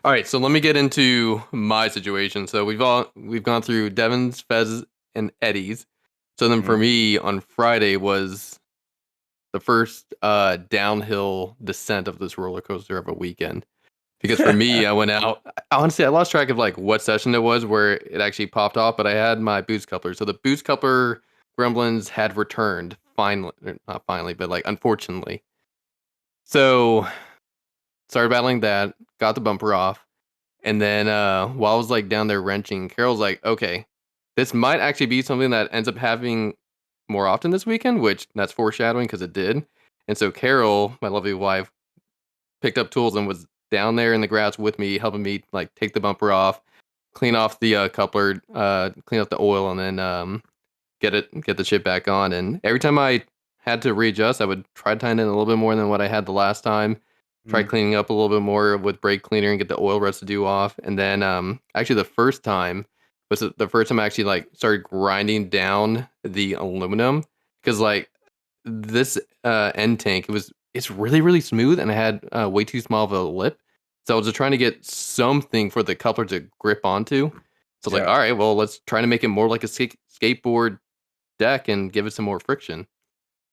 All right, so let me get into my situation. So we've gone through Devin's, Fez's, and Eddy's. So then for me on Friday was the first downhill descent of this roller coaster of a weekend. Because for me, I went out. Honestly, I lost track of like what session it was where it actually popped off, but I had my boost coupler. So the boost coupler gremlins had returned finally, not finally, but like unfortunately. So started battling that, got the bumper off, and then while I was like down there wrenching, Carol's like, "Okay, this might actually be something that ends up happening more often this weekend," which that's foreshadowing because it did. And so Carol, my lovely wife, picked up tools and was down there in the grass with me, helping me like take the bumper off, clean off the coupler, clean off the oil, and then get the shit back on. And every time I had to readjust, I would try to tighten it a little bit more than what I had the last time. Try cleaning up a little bit more with brake cleaner and get the oil residue off. And then actually the first time was the first time I actually like started grinding down the aluminum because like this end tank it's really smooth and I had way too small of a lip. So I was just trying to get something for the coupler to grip onto. So I was like, all right, well, let's try to make it more like a skateboard deck and give it some more friction.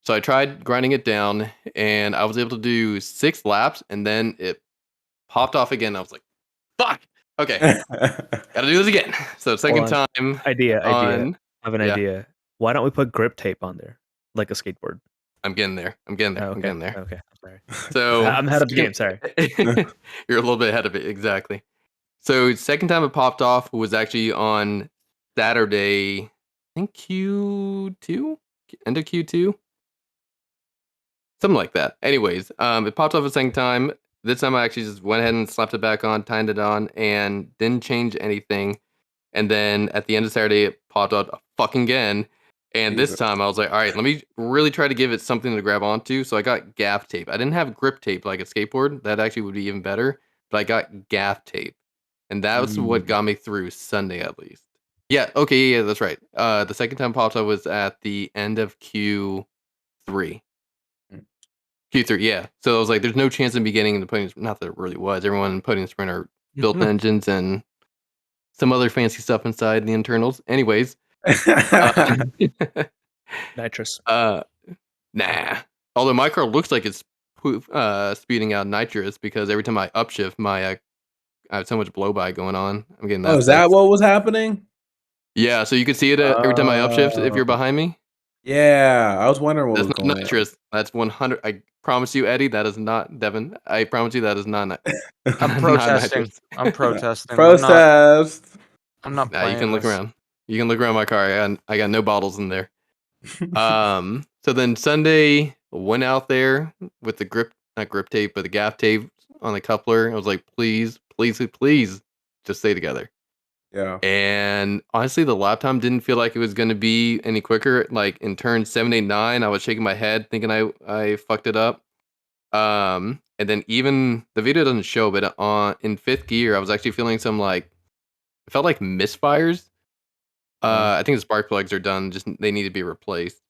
So I tried grinding it down and I was able to do 6 laps and then it popped off again. I was like, fuck. Okay. Gotta do this again. So second time. Idea. I have an Yeah. idea. Why don't we put grip tape on there? Like a skateboard. I'm getting there. Oh, okay. I'm getting there. Okay. I'm sorry. So I'm ahead of the game, sorry. You're a little bit ahead of it, exactly. So second time it popped off was actually on Saturday, I think Q2? End of Q2? Something like that. Anyways, it popped off a second time. This time I actually just went ahead and slapped it back on, tightened it on, and didn't change anything. And then at the end of Saturday, it popped out fucking again. And this time I was like, all right, let me really try to give it something to grab onto. So I got gaff tape. I didn't have grip tape like a skateboard. That actually would be even better. But I got gaff tape. And that was what got me through Sunday at least. Yeah, okay, yeah, that's right. The second time popped up was at the end of Q3. Q3, yeah. So I was like, there's no chance in me getting into podium. Not that it really was. Everyone in podium sprint are built engines and some other fancy stuff inside the internals. Anyways. Nitrous. Nah. Although my car looks like it's speeding out nitrous because every time I upshift, I have so much blow by going on. I'm getting that. Oh, is that what was happening? Yeah, so you can see it every time I upshift if you're behind me. Yeah, I was wondering what That's was not going nitrous. That's 100. I promise you, Eddie, that is not Devin. I promise you that is not. I'm protesting. I'm protesting. Protest. I'm not Nah, playing. you can look around. You can look around my car. I got no bottles in there. So then Sunday went out there with the not grip tape, but the gaff tape on the coupler. I was like, please, just stay together. Yeah. And honestly, the lap time didn't feel like it was going to be any quicker. Like in turn 7, 8, 9, I was shaking my head thinking I fucked it up. And then even the video doesn't show, but in 5th gear, I was actually feeling some it felt like misfires. I think the spark plugs are done. Just they need to be replaced.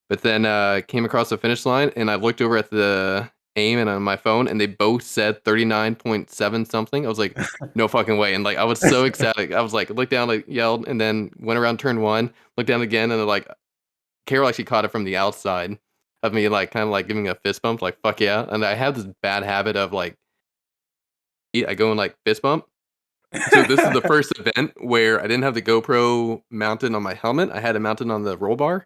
But then came across the finish line, and I looked over at the aim and on my phone, and they both said 39.7 something. I was like, no fucking way! And I was so ecstatic. I was like, looked down, yelled, and then went around turn 1, looked down again, and Carol actually caught it from the outside of me, kind of giving a fist bump, fuck yeah. And I have this bad habit of I go in fist bump. So this is the first event where I didn't have the GoPro mounted on my helmet. I had it mounted on the roll bar.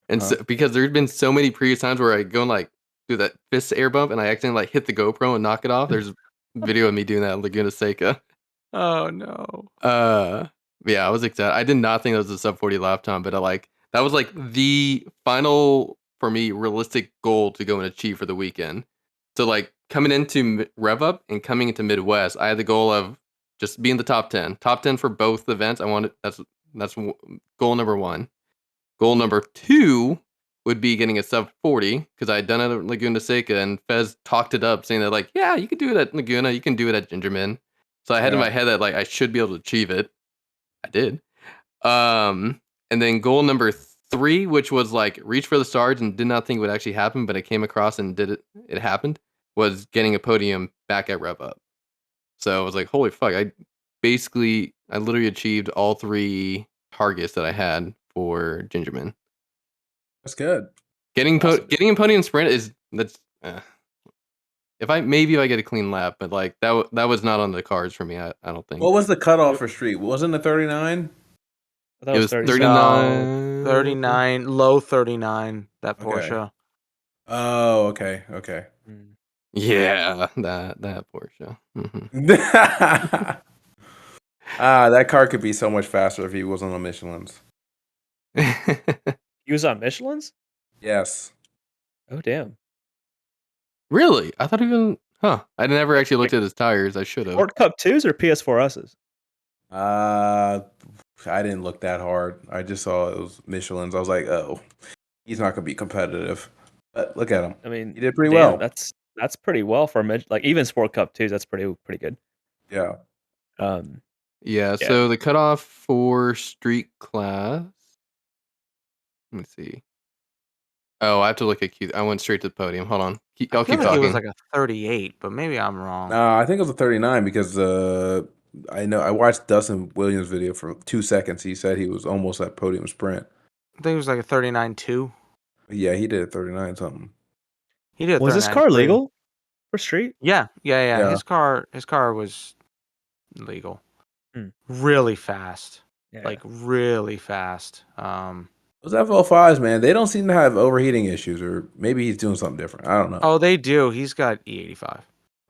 And so, because there's been so many previous times where I go and do that fist air bump and I accidentally hit the GoPro and knock it off. There's video of me doing that in Laguna Seca. Oh no. Yeah, I was excited. I did not think that was a sub 40 lap time, but that was the final for me realistic goal to go and achieve for the weekend. So coming into Rev Up and coming into Midwest, I had the goal of just be in the top 10 for both events. I wanted that's goal number 1. Goal number 2 would be getting a sub 40 because I had done it at Laguna Seca and Fez talked it up saying that yeah, you can do it at Laguna, you can do it at Gingerman. So I had in my head that I should be able to achieve it. I did. And then goal number 3, which was reach for the stars and did not think it would actually happen, but it came across and it happened, was getting a podium back at Rev Up. So I was like, holy fuck, I literally achieved all 3 targets that I had for Gingerman. That's good. Getting a podium sprint if I get a clean lap, but that was not on the cards for me. I don't think. What was the cutoff for street? Wasn't it 39? I thought It was 39. 39, low 39. That Porsche. Oh, okay. Yeah, that Porsche. Mm-hmm. That car could be so much faster if he wasn't on Michelin's. He was on Michelin's? Yes. Oh damn. Really? I thought even. Huh? I never actually looked at his tires. I should have. Ford Cup 2s or PS4Ss? I didn't look that hard. I just saw it was Michelin's. I was like, oh, he's not gonna be competitive. But look at him. I mean, he did pretty well. That's That's pretty well for mid, like even Sport Cup 2s. That's pretty good. Yeah. Yeah, Yeah. so the cutoff for street class. Let me see. Oh, I have to look at Q. I went straight to the podium. Hold on. I I'll feel keep like it was talking. like a 38, but maybe I'm wrong. I think it was a 39 because I know I watched Dustin Williams' video for 2 seconds. He said he was almost at podium sprint. I think it was like a 39.2. Yeah, he did a 39 something. He did a Was this car 39.3. legal for street? Yeah. Yeah. His car was legal. Hmm. Really fast. Yeah. Like really fast. Those FL5s, man, they don't seem to have overheating issues, or maybe he's doing something different. I don't know. Oh, they do. He's got E85.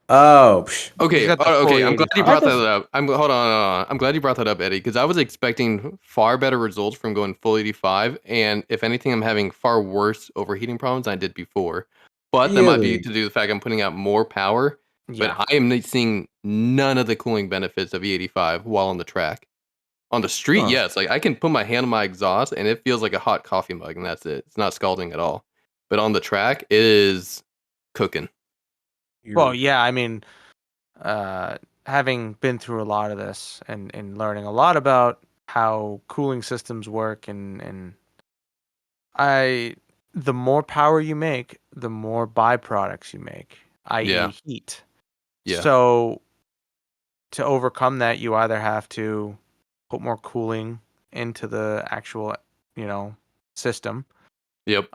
Oh, Okay, He's got the okay. fully I'm glad you 85. brought that up. Hold on. I'm glad you brought that up, Eddie, because I was expecting far better results from going full 85, and if anything, I'm having far worse overheating problems than I did before. But that might be really? to do with the fact I'm putting out more power. Yeah. But I am seeing none of the cooling benefits of E85 while on the track. On the street, Huh. yes, like I can put my hand on my exhaust and it feels like a hot coffee mug, and that's it. It's not scalding at all. But on the track, it is cooking. Well, yeah, I mean, having been through a lot of this and learning a lot about how cooling systems work and the more power you make, the more byproducts you make, i.e. Yeah. heat. Yeah. So to overcome that, you either have to put more cooling into the actual, system, Yep.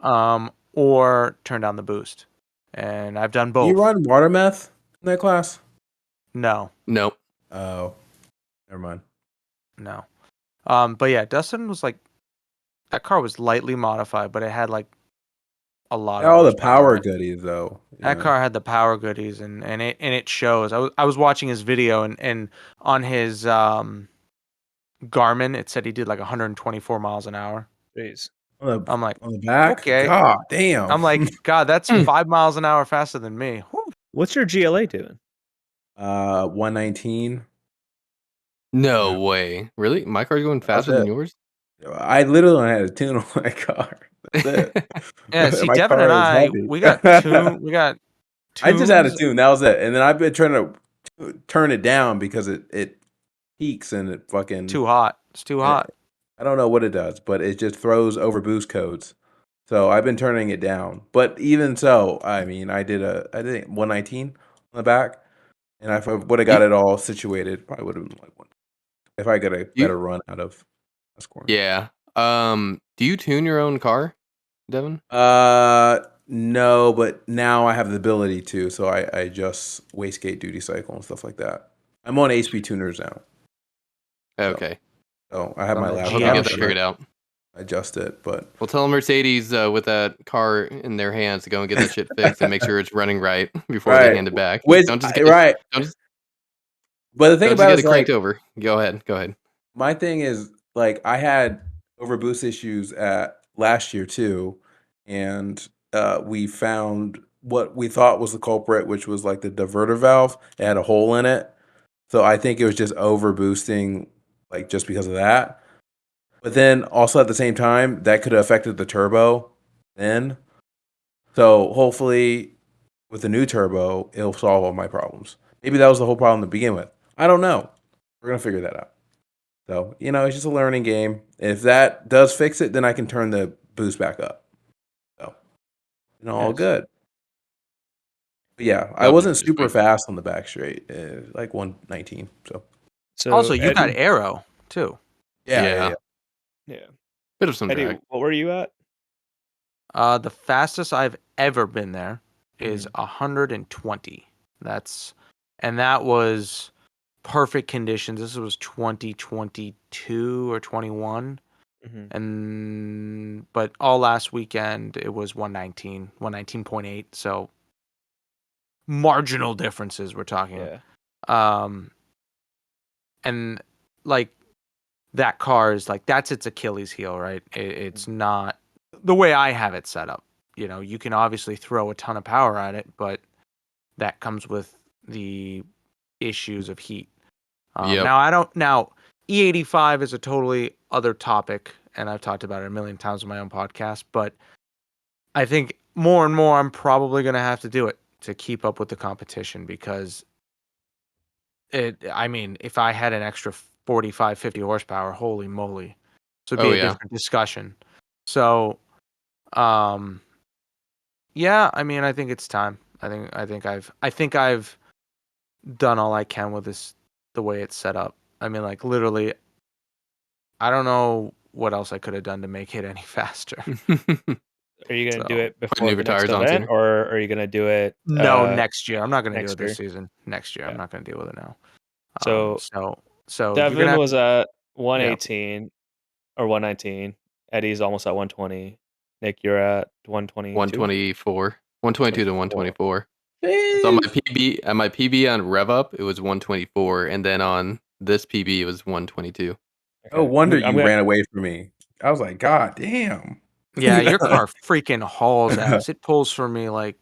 or turn down the boost. And I've done both. You run water meth in that class? No. Nope. Oh, never mind. No. But yeah, Dustin was like, that car was lightly modified, but it had like a lot of All the horsepower power in it. goodies, though. That car had the power goodies, and it shows. I was watching his video, and on his Garmin, it said he did like 124 miles an hour. Jeez. I'm like, on the back. okay. God damn. I'm like, God, that's 5 miles an hour faster than me. Whew. What's your GLA doing? 119. No Yeah. way. Really? My car's going faster than it. yours? I literally had a tune on my car. That's it. Yeah, see, My Devin car and is I, heavy. we got tunes. I just had a tune. That was it. And then I've been trying to turn it down because it peaks and it fucking Too hot. It's too hot. I don't know what it does, but it just throws overboost codes. So I've been turning it down. But even so, I mean, I did 119 on the back, and if I would have got it all situated, probably would have been like one. If I got a better run out of a score. Yeah. Do you tune your own car, Devin? No, but now I have the ability to, so I adjust wastegate duty cycle and stuff like that. I'm on HP tuners now. Okay. So I have my On the laptop. I hope you get that figured out. Adjust it, but Well, tell Mercedes with that car in their hands to go and get that shit fixed and make sure it's running right before they hand it back. Which, Don't just right. But the thing about get it it is, cranked like, over. Go ahead. my thing is, like, I had overboost issues at last year too, and we found what we thought was the culprit, which was like the diverter valve. It had a hole in it, so I think it was just overboosting, like just because of that. But then also at the same time, that could have affected the turbo then. So hopefully, with the new turbo, it'll solve all my problems. Maybe that was the whole problem to begin with. I don't know. We're gonna figure that out. So, it's just a learning game. If that does fix it, then I can turn the boost back up. So, all Nice. good. But yeah, I Nope, wasn't just super wait. fast on the back straight, like 119. So, Also, you got Eddie, aero too. yeah. Bit of some Eddie, drag. what were you at? The fastest I've ever been there is Mm-hmm. 120. That was perfect conditions. This was 2022 or 21. Mm-hmm. But all last weekend it was 119, 119.8. So marginal differences we're talking. Yeah. And like that car is like, that's its Achilles heel, right? It's not the way I have it set up. You can obviously throw a ton of power at it, but that comes with the issues of heat. Yep. Now E85 is a totally other topic, and I've talked about it a million times on my own podcast, but I think more and more I'm probably going to have to do it. to keep up with the competition because I mean, if I had an extra 45, 50 horsepower, holy moly. So it'd Oh be a yeah. different discussion. So, yeah, I mean, I think it's time. I think I've done all I can with this, the way it's set up. I mean, like literally, I don't know what else I could have done to make it any faster. Are you gonna do So, it Put before new the next tires on event, sooner. or are you gonna do it? no, next year. I'm not going to do next it this year? season. Next year, I'm Yeah. not going to deal with it now. So So you're Devin gonna have was to, at 118 or 119. Eddie's almost at 120. Nick, you're at 122. 124. 122 to 124. So on my Jeez. PB on Rev Up, it was 124, and then on this PB it was 122. No Okay. wonder I'm you gonna ran away from me. I was like, God damn. yeah, your car freaking hauls ass. It pulls for me like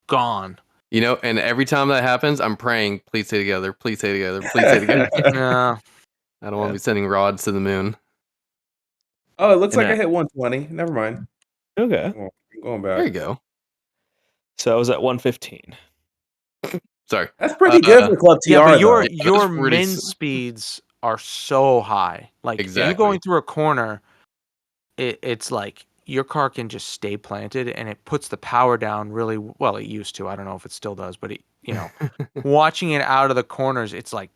gone. You know, and every time that happens, I'm praying, please stay together, please stay together, please stay together. Yeah. I don't want to be sending rods to the moon. Oh, it looks And like I that- hit 120. Never mind. Okay. Oh, I'm going There you back. go. So I was at 115. Sorry. That's pretty good for Club TR, Yeah, but though. your that's pretty min s- speeds are so high. Like if you're Exactly. going through a corner, it's like your car can just stay planted and it puts the power down really well. It used to. I don't know if it still does, but watching it out of the corners, it's like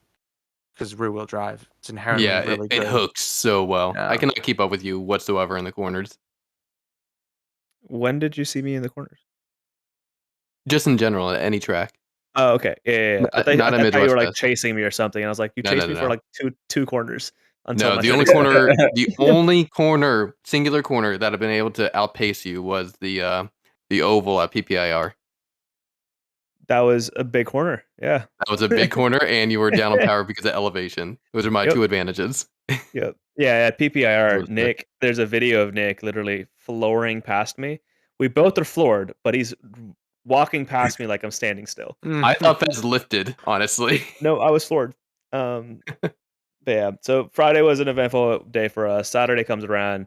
because rear wheel drive, it's inherently Yeah, really it good. hooks so well. Yeah. I cannot keep up with you whatsoever in the corners. When did you see me in the corners? Just in general, at any track. Oh, okay. Yeah. Not I a thought you Midwest were like Fest. chasing me or something. And I was like, you No, chased no, me no, for no. like two corners until No, my the turn only again. corner, singular corner that I've been able to outpace you was the oval at PPIR. That was a big corner. Yeah. That was a big corner, and you were down on power because of elevation. Those are my Yep. two advantages. Yep. Yeah. At PPIR, Was the- Nick, there's a video of Nick literally flooring past me. We both are floored, but he's walking past me like I'm standing still. I thought Fez lifted, honestly. No, I was floored. But yeah, so Friday was an eventful day for us. Saturday comes around.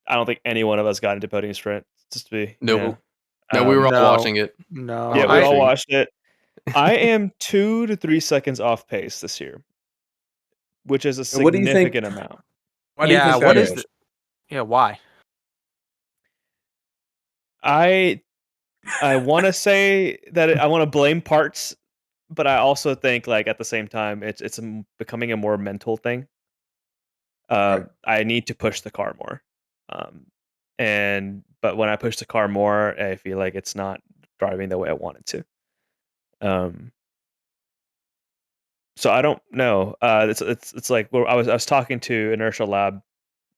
I don't think any one of us got into podium sprint. Just to be, No, no, we were all No. watching it. No. yeah, we all watching. watched it. I am 2 to 3 seconds off pace this year, which is a And what do you think? significant amount. Why do you Yeah, think what that is is? Yeah, why? I want to say that I want to blame parts, but I also think like at the same time it's becoming a more mental thing. Right. I need to push the car more, but when I push the car more, I feel like it's not driving the way I want it to. So I don't know. It's like I was talking to Inertial Lab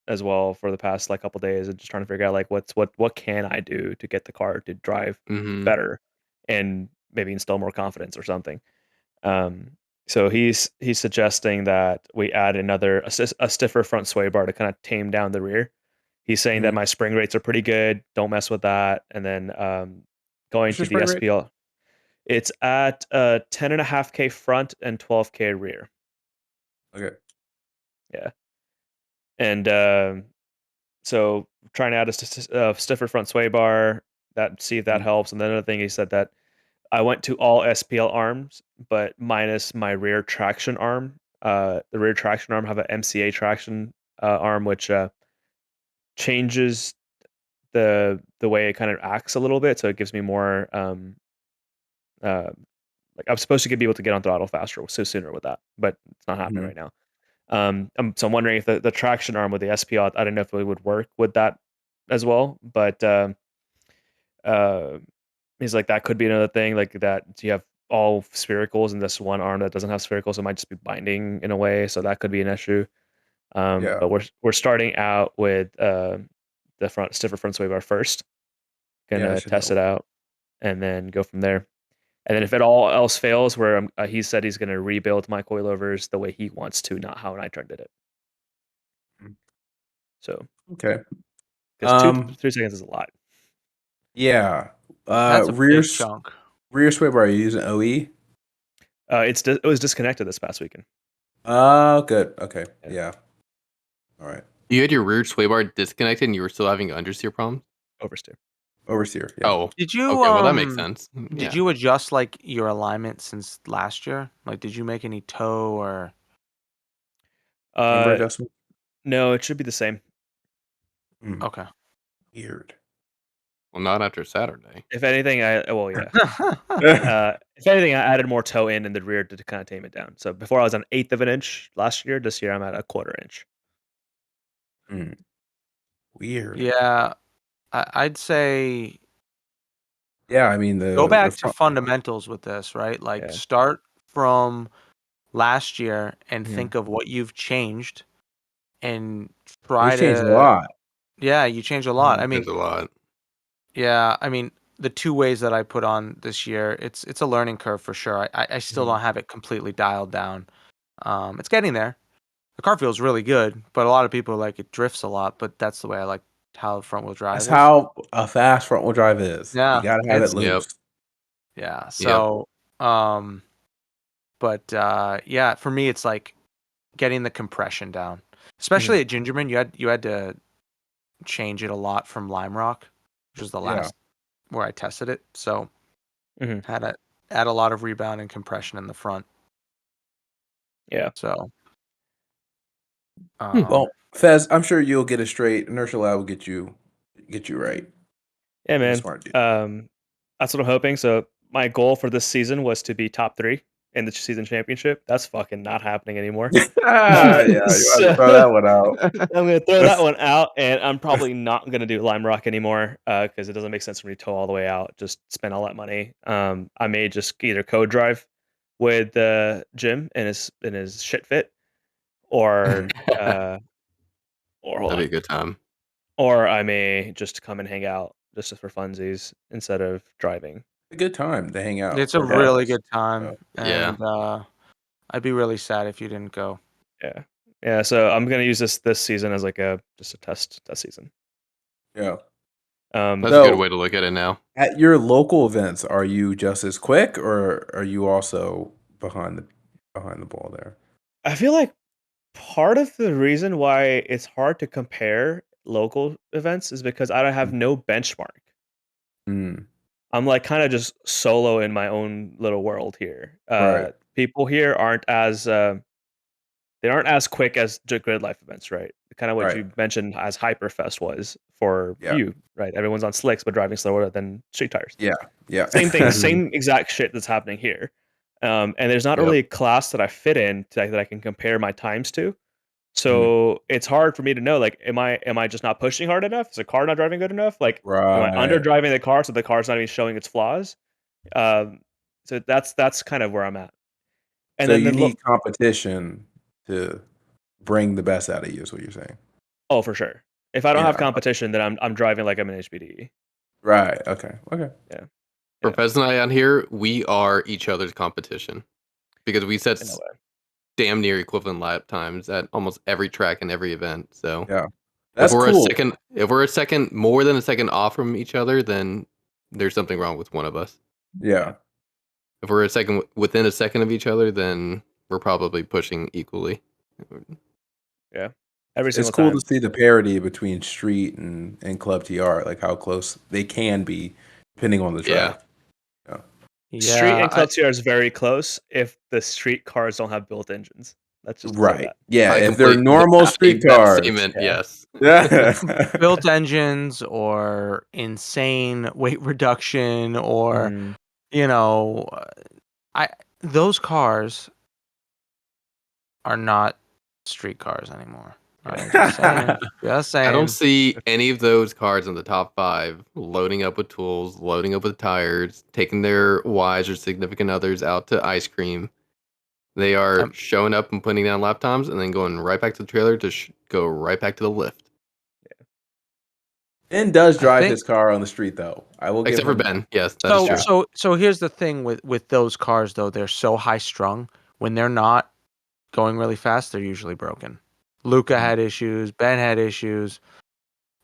as well for the past like couple days and just trying to figure out like what can I do to get the car to drive Mhm. better and maybe instill more confidence or something. So he's suggesting that we add a stiffer front sway bar to kind of tame down the rear. He's saying that my spring rates are pretty good. Don't mess with that. And then going What's to your the spring rate? SPL, it's at 10.5K front and 12K rear. Okay. Yeah. And so trying to add a stiffer front sway bar, see if that helps. And then another thing, he said that I went to all SPL arms, but minus my rear traction arm. The rear traction arm have an MCA traction arm, which changes the way it kind of acts a little bit. So it gives me more. Like I'm supposed to be able to get on throttle faster, so sooner with that, but it's not happening right now. So I'm wondering if the traction arm with the SPL, I don't know if it would work with that as well, but he's like that could be another thing, like that you have all sphericals and this one arm that doesn't have sphericals, it might just be binding in a way, so that could be an issue. Yeah. But we're starting out with the stiffer front sway bar first, Yeah, gonna that should test help. it out, and then go from there. And then if it all else fails, where he said he's gonna rebuild my coilovers the way he wants to, not how Nitron did it. So Okay. because 3 seconds is a lot. Yeah. That's a Rear big chunk. sway bar. Are you using OE? It was disconnected this past weekend. Oh, good. Okay. Yeah. All right. You had your rear sway bar disconnected, and you were still having understeer problems. Oversteer. Oversteer. Yeah. Oh, Did you okay. Well, that makes sense. did Yeah. you adjust like your alignment since last year? Like, did you make any toe or? Camber Uh, adjustment. no, it should be the same. Okay. Weird. Well, not after Saturday. If anything, yeah. Yeah. If anything, I added more toe in the rear to kind of tame it down. So before I was an eighth of an inch last year. This year I'm at a quarter inch. Weird. Yeah, I'd say Yeah, I mean go the back to front. fundamentals with this, right? Like, Yeah. start from last year and Yeah. think of what you've changed and We try changed a to. lot. Yeah, you changed a lot. I mean, There's a lot. yeah, I mean, the 2 ways that I put on this year, it's a learning curve for sure. I still don't have it completely dialed down. It's getting there. The car feels really good, but a lot of people are like it drifts a lot, but that's the way I like how front wheel drive That's is. how a fast front wheel drive is. Yeah, You gotta have it it's Yep. loose. yeah. Yep. So, but yeah, for me, it's like getting the compression down, especially at Gingerman. You had to change it a lot from Lime Rock, which was the Yeah. last where I tested it. So Mhm. had to add a lot of rebound and compression in the front. Yeah. So, Well, Fez, I'm sure you'll get it straight. Inertial Lab will get you right. Yeah, You're a man. smart dude. That's what I'm hoping. So my goal for this season was to be top 3 in the season championship. That's fucking not happening anymore. Yeah, you have to throw that one out. I'm gonna throw that one out, and I'm probably not gonna do Lime Rock anymore because it doesn't make sense for me to tow all the way out. Just spend all that money. I may just either co-drive with Jim in his shit fit, or hold That'd be on, a good time. or I may just come and hang out just for funsies instead of driving. A good time to hang out. it's a regardless. really good time, Yeah. and I'd be really sad if you didn't go. Yeah. So I'm gonna use this season as like just a test season. Yeah. That's a So- good way to look at it now. At your local events, are you just as quick, or are you also behind the ball there? I feel like part of the reason why it's hard to compare local events is because I don't have no benchmark. Mm, I'm like kind of just solo in my own little world here. Right. People here aren't as they aren't as quick as Gridlife events, right? Kind of what Right. you mentioned as Hyperfest was for Yeah. you, right? Everyone's on slicks but driving slower than street tires. Yeah. Same thing, same exact shit that's happening here. And there's not Yep. really a class that I fit in that I can compare my times to. So it's hard for me to know, like, am I just not pushing hard enough? Is the car not driving good enough? Like, am I under Right. driving the car so the car's not even showing its flaws? So that's kind of where I'm at. And So then you need competition to bring the best out of you, is what you're saying. oh, for sure. If I don't have Yeah. competition, then I'm driving like I'm an HPDE. Right. Okay. For Yeah. Fez and I on here, we are each other's competition because we set In a way. damn near equivalent lap times at almost every track and every event. So Yeah. That's if we're cool. if we're a second more than a second off from each other, then there's something wrong with one of us. Yeah. If we're a second within a second of each other, then we're probably pushing equally. Every It's single cool time. to see the parity between street and club TR, like how close they can be depending on the track. Street and I- Club TR is very close if the street cars don't have built engines. Let's just say Right. that. Yeah. I If they're complete normal that street exact cars. statement, Yeah. yes. Yeah. built engines or insane weight reduction or Mhm. you know, those cars are not street cars anymore. Right? Just saying. Just saying. I don't see any of those cars in the top 5 loading up with tools, loading up with tires, taking their wives or significant others out to ice cream. They are showing up and putting down lap times and then going right back to the trailer to go right back to the lift. Ben does drive think- his car on the street, though. I will Except give for him Ben. Yes, that is true. So here's the thing with those cars though, they're so high strung. When they're not going really fast, they're usually broken. Luca had issues, Ben had issues.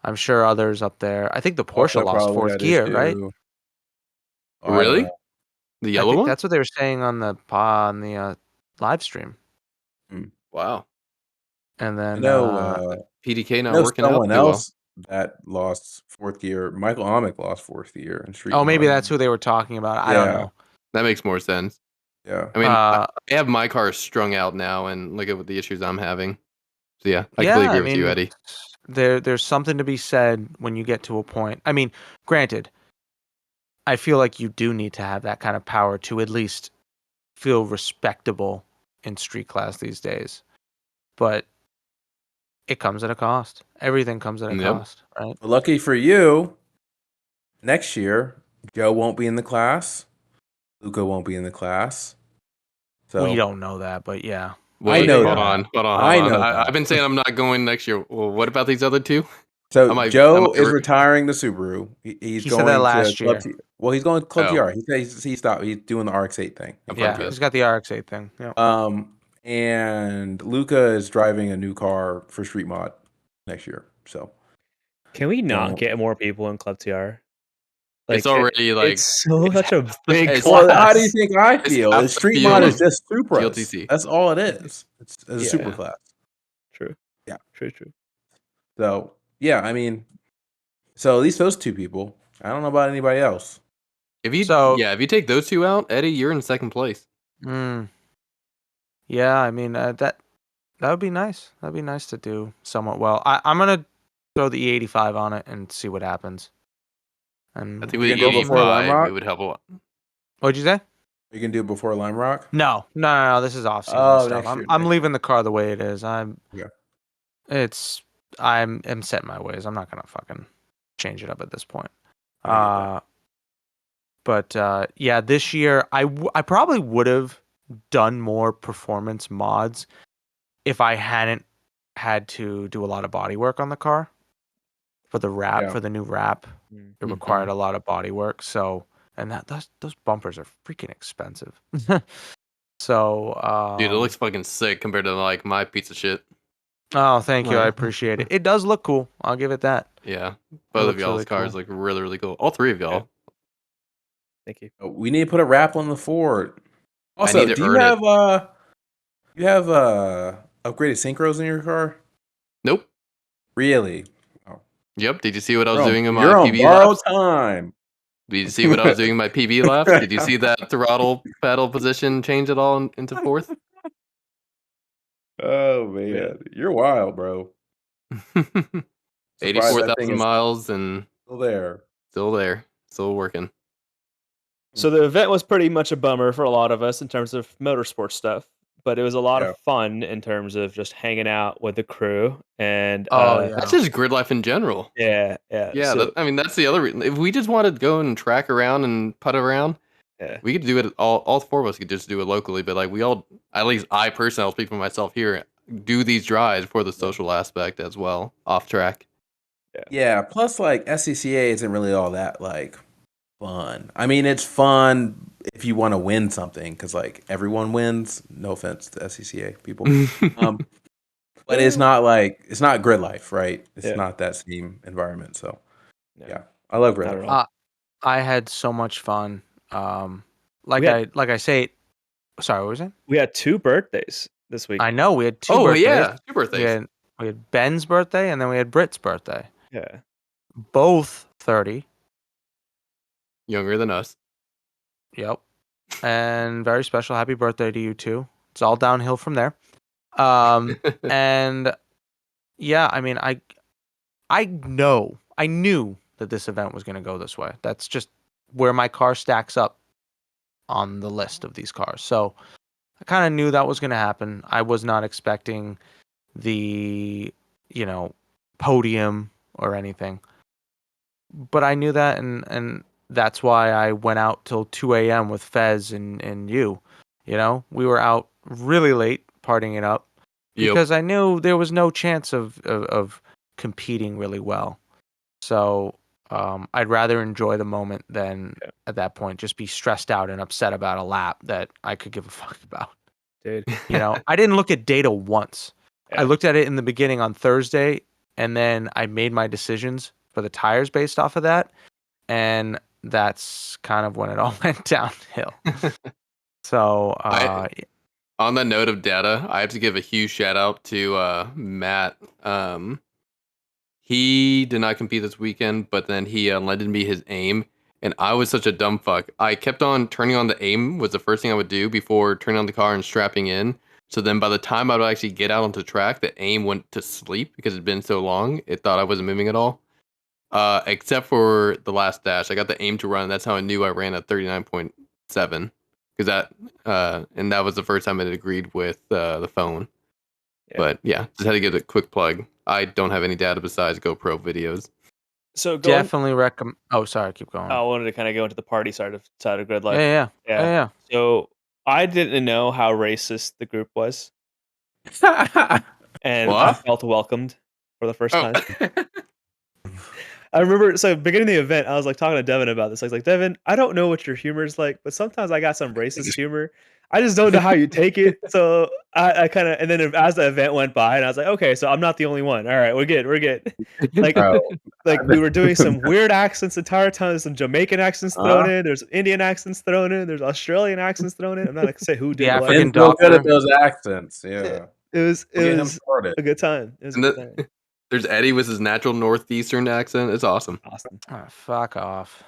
I'm sure others up there. I think the Porsche Also lost probably fourth had gear, issue. right? Oh, I don't Really? know. The I yellow think one? that's what they were saying on the live stream. Wow. And I then know PDK I not know working out someone too well. else. that lost fourth gear. Michael Amick lost fourth gear in street Oh, maybe mod. that's who they were talking about. I don't know. That makes more sense. Yeah. I mean, I have my car strung out now, and look at the issues I'm having. So yeah, I completely agree with you, Eddie. There's something to be said when you get to a point. I mean, granted, I feel like you do need to have that kind of power to at least feel respectable in street class these days. But it comes at a cost. Everything comes at a cost, right? But lucky for you, next year, Joe won't be in the class. Luca won't be in the class. So We don't know that, but yeah. Wait, I know hold that. on. I know that. I've been saying I'm not going next year. Well, what about these other two? So Joe is retiring the Subaru. He's He going said that to last year. Well, he's going to Club Oh. TR. He said he stopped. He's doing the RX-8 thing. Yeah, he's got the RX-8 thing. Yeah. And Luca is driving a new car for Street Mod next year. So can we not get more people in Club TR? Like, it's already like it's such a big class. Well, how do you think I feel? half the Street Mod is just Supras. GLTC. That's all it is. It's a super class. True. Yeah. True. So yeah, I mean, so at least those two people. I don't know about anybody else. If you take those two out, Eddie, you're in second place. Yeah, I mean that would be nice. That'd be nice to do somewhat well. I'm gonna throw the E85 on it and see what happens. And I think with the E85 it would help a lot. What'd you say? You can do it before Lime Rock? No. This is off season stuff. I'm leaving the car the way it is. I'm set in my ways. I'm not gonna fucking change it up at this point. But this year I probably would have done more performance mods if I hadn't had to do a lot of body work on the car for the wrap, for the new wrap. It required a lot of body work. So, and those bumpers are freaking expensive. So, dude, it looks fucking sick compared to like my piece of shit. Oh, thank you. I appreciate it. It does look cool. I'll give it that. Yeah. Both of y'all's cars look really, really cool. All three of y'all. Yeah. Thank you. We need to put a wrap on the Ford. Also, do you have upgraded synchros in your car? Nope. Really? Oh. Yep. Did you see what I was doing in my PB borrowed time. Did you see what I was doing in my PB left? Did you see that throttle pedal position change at all into fourth? Oh man, you're wild, bro. 84,000 miles and still there, still working. So the event was pretty much a bummer for a lot of us in terms of motorsport stuff, but it was a lot of fun in terms of just hanging out with the crew and that's just grid life in general. Yeah. So, that's the other reason. If we just wanted to go and track around and putt around, we could do it. All four of us could just do it locally. But like we all, at least I personally, I'll speak for myself here, do these drives for the social aspect as well, off track. Yeah. Plus, like SCCA isn't really all that like fun. I mean, it's fun if you want to win something because like everyone wins. No offense to SCCA people, but it's not grid life, right? It's not that same environment. So yeah, I love grid life. I had so much fun. Like I say, sorry, what was it? We had 2 birthdays this week. I know we had 2 birthdays. Yeah, 2 birthdays. We had Ben's birthday and then we had Britt's birthday. Yeah, both 30. Younger than us. Yep. And very special happy birthday to you too. It's all downhill from there. And yeah, I mean, I knew that this event was going to go this way. That's just where my car stacks up on the list of these cars. So I kind of knew that was going to happen. I was not expecting the, podium or anything. But I knew that, and that's why I went out till 2 a.m. with Fez and you. We were out really late partying it up because I knew there was no chance of competing really well. So I'd rather enjoy the moment than at that point just be stressed out and upset about a lap that I could give a fuck about. Dude. I didn't look at data once. I looked at it in the beginning on Thursday, and then I made my decisions for the tires based off of that. And that's kind of when it all went downhill. So, on the note of data, I have to give a huge shout out to Matt. he did not compete this weekend, but then he lended me his aim, and I was such a dumb fuck. I kept on turning on the aim was the first thing I would do before turning on the car and strapping in. So then by the time I would actually get out onto track, the aim went to sleep because it'd been so long. It thought I wasn't moving at all. Except for the last dash, I got the aim to run. That's how I knew I ran at 39.7 because and that was the first time it agreed with the phone. Yeah. But yeah, just had to give it a quick plug. I don't have any data besides GoPro videos. So Definitely recommend. Oh, sorry, keep going. I wanted to kind of go into the party side of Gridlife. Yeah. So I didn't know how racist the group was, and I felt welcomed for the first time. I remember, so beginning of the event, I was like talking to Devin about this. I was like, Devin, I don't know what your humor is like, but sometimes I got some racist humor. I just don't know how you take it. So I kind of, and then as the event went by, and I was like, okay, so I'm not the only one. All right, we're good. Like, like we were doing some weird accents the entire time. There's some Jamaican accents thrown in. There's Indian accents thrown in. There's Australian accents thrown in. I'm not gonna say who did what. African doctor. Good at those accents. Yeah. It was a good time. It was a good time. There's Eddy with his natural northeastern accent. It's awesome. Oh, fuck off.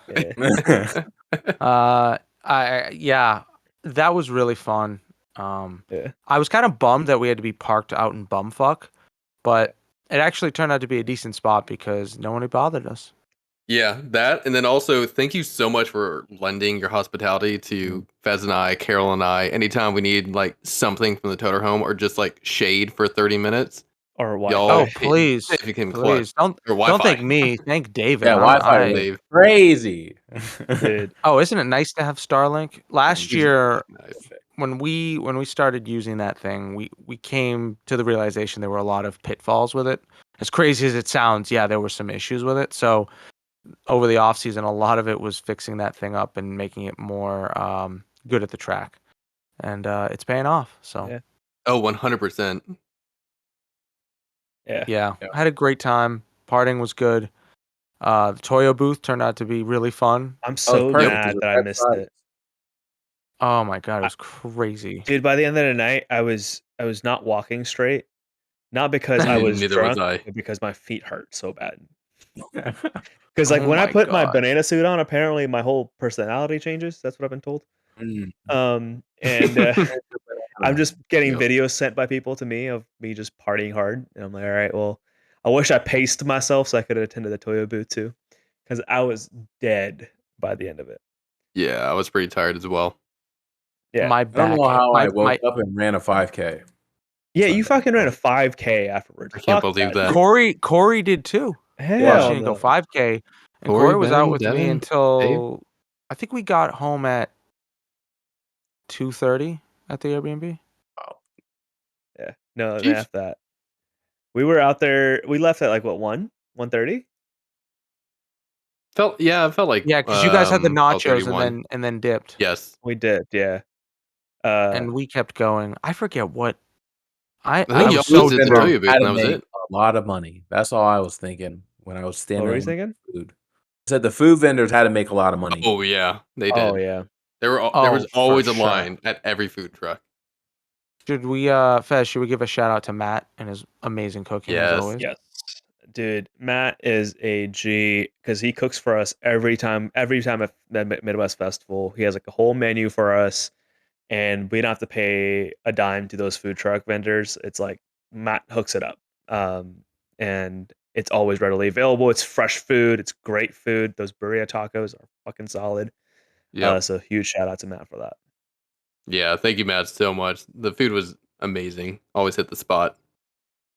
Yeah. That was really fun. I was kind of bummed that we had to be parked out in bumfuck, but it actually turned out to be a decent spot because no one had bothered us. Yeah, that, and then also thank you so much for lending your hospitality to Fez and I, Carol and I. Anytime we need like something from the Toter home or just like shade for 30 minutes. Or Wi-Fi. Oh, please. If you can please. Don't thank me. Thank David. Yeah, Wi-Fi is crazy. Dude. Oh, isn't it nice to have Starlink? Last year, when we started using that thing, we came to the realization there were a lot of pitfalls with it. As crazy as it sounds, yeah, there were some issues with it. So over the off season, a lot of it was fixing that thing up and making it more good at the track, and it's paying off. So yeah. Oh, 100%. Yeah. I had a great time. Partying was good. The Toyo booth turned out to be really fun. I'm so mad that I missed it. Oh my god, it was crazy. Dude, by the end of the night, I was not walking straight. Not because I was drunk, but because my feet hurt so bad. Because like when I put my banana suit on, apparently my whole personality changes. That's what I've been told. And I'm just getting videos sent by people to me of me just partying hard, and I'm like, all right, well, I wish I paced myself so I could have attended the Toyo booth too, because I was dead by the end of it. Yeah, I was pretty tired as well. Yeah, I don't know how I woke up and ran a 5K. Yeah, you fucking ran a 5K afterwards. I can't believe that. Corey did too. Hell, she didn't go 5K, and Corey was out with me until I think we got home at 2:30 at the Airbnb. Wow. Yeah, no, after that, we were out there. We left at like what 1:30. It felt like because you guys had the nachos and then dipped. Yes, we did. Yeah, and we kept going. I forget what. I think you also did the Toyo booth, and that was it. A lot of money. That's all I was thinking when I was standing. What were you thinking? Food. I said the food vendors had to make a lot of money. Oh yeah, they did. Oh yeah, there was always a line at every food truck. Should we, Fez? Should we give a shout out to Matt and his amazing cooking? As always? Yes. Dude, Matt is a G because he cooks for us every time at the Midwest Festival. He has like a whole menu for us, and we don't have to pay a dime to those food truck vendors. It's like Matt hooks it up, and it's always readily available. It's fresh food. It's great food. Those burrito tacos are fucking solid. Yeah. So huge shout out to Matt for that. Yeah, thank you, Matt, so much. The food was amazing. Always hit the spot.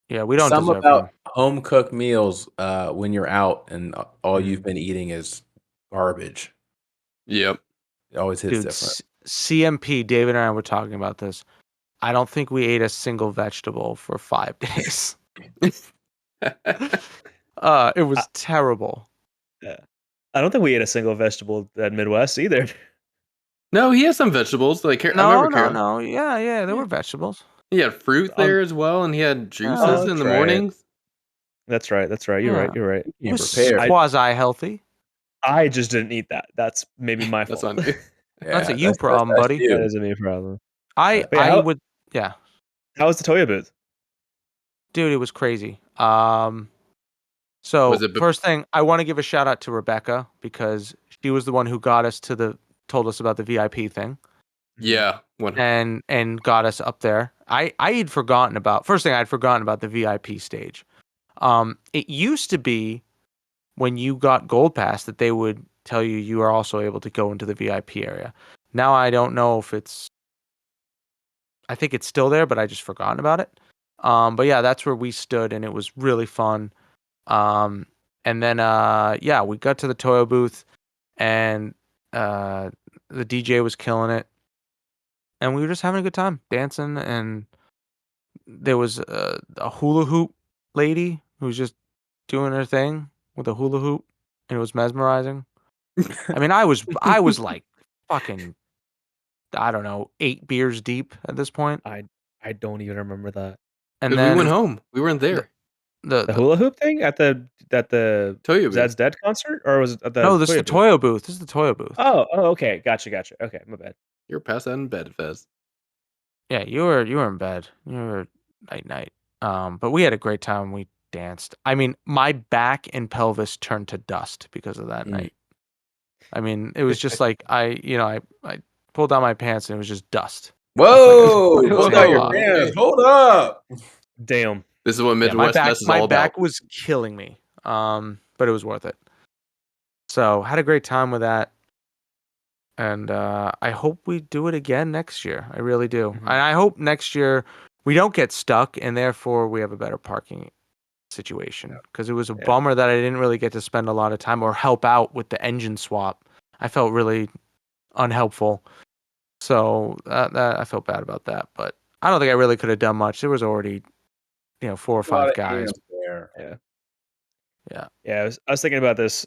Yeah, we don't. Something about home cooked meals when you're out and all you've been eating is garbage. Yep, it always hits different. CMP, David and I were talking about this. I don't think we ate a single vegetable for 5 days. It was terrible. Yeah, I don't think we ate a single vegetable at Midwest either. No, he has some vegetables. Like no. Yeah, there were vegetables. He had fruit there as well, and he had juices in the mornings. That's right. You're right. It was quasi-healthy. I just didn't eat that. That's maybe my fault. That's on you. That's a you problem, buddy. That is a me problem. I would. Yeah. How was the Toyo booth? Dude, it was crazy. So Was it first thing, I want to give a shout out to Rebecca because she was the one who got us told us about the VIP thing Yeah. One. and got us up there. I had forgotten about I'd forgotten about the VIP stage. It used to be when you got Gold Pass that they would tell you are also able to go into the VIP area. Now I don't know if I think it's still there, but I just forgotten about it. But yeah, that's where we stood, and it was really fun. And then yeah, we got to the Toyo booth, and the DJ was killing it, and we were just having a good time dancing. And there was a hula hoop lady who was just doing her thing with a hula hoop, and it was mesmerizing. I mean, I was like fucking, I don't know, 8 beers deep at this point. I don't even remember that. And We then went home. We weren't there. The hula hoop thing at the Toyo Zed's booth. Dead concert, or was it at the no, this is the booth? Toyo booth. This is the Toyo booth. Oh, okay, gotcha. Okay, my bad. You're past that in bed, Fez. Yeah, you were in bed. You were night. But we had a great time. We danced. I mean, my back and pelvis turned to dust because of that night. I mean, it was just like I pulled down my pants and it was just dust. Whoa! It was Hold like on a your lot. pants. Hold up. Damn. This is what Yeah, Midwest Fest is all my about. back was killing me. But it was worth it. So had a great time with that. And I hope we do it again next year. I really do. Mhm. And I hope next year we don't get stuck and therefore we have a better parking situation. Because it was a bummer that I didn't really get to spend a lot of time or help out with the engine swap. I felt really unhelpful. So that I felt bad about that. But I don't think I really could have done much. There was already, 4 or 5 guys. There. Yeah. I was thinking about this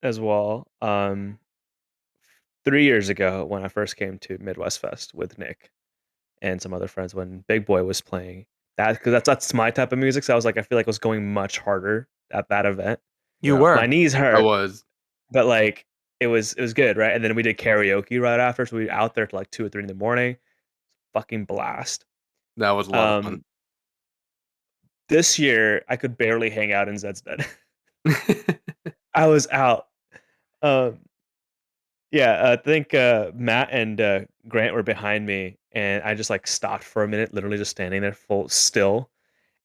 as well. 3 years ago when I first came to Midwest Fest with Nick and some other friends when Big Boy was playing. Because that's my type of music. So I was like, I feel like I was going much harder at that event. You were. My knees hurt. I was. But like it was good, right? And then we did karaoke right after, so we were out there till like 2 or 3 in the morning. Fucking blast. That was a lot of fun. This year I could barely hang out in Zed's Dead. I was out. I think Matt and Grant were behind me, and I just like stopped for a minute, literally just standing there full still.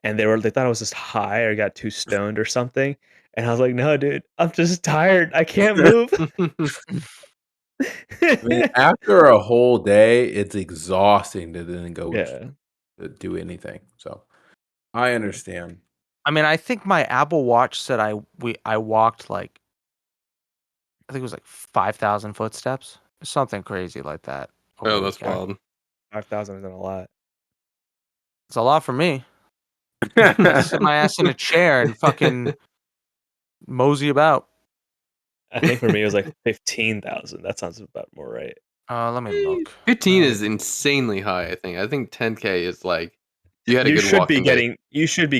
And they thought I was just high or got too stoned or something. And I was like, no, dude, I'm just tired. I can't move. I mean, after a whole day, it's exhausting to then go Yeah. to do anything. So I understand. I mean, I think my Apple Watch said I walked like, I think it was like 5,000 footsteps, something crazy like that. over Oh, the that's weekend. wild. 5,000 isn't a lot. It's a lot for me. Sit my ass in a chair and fucking mosey about. I think for me it was like 15,000. That sounds about more right. Let me look. 15 is insanely high, I think. I think 10K is like you had a You good should be walking day.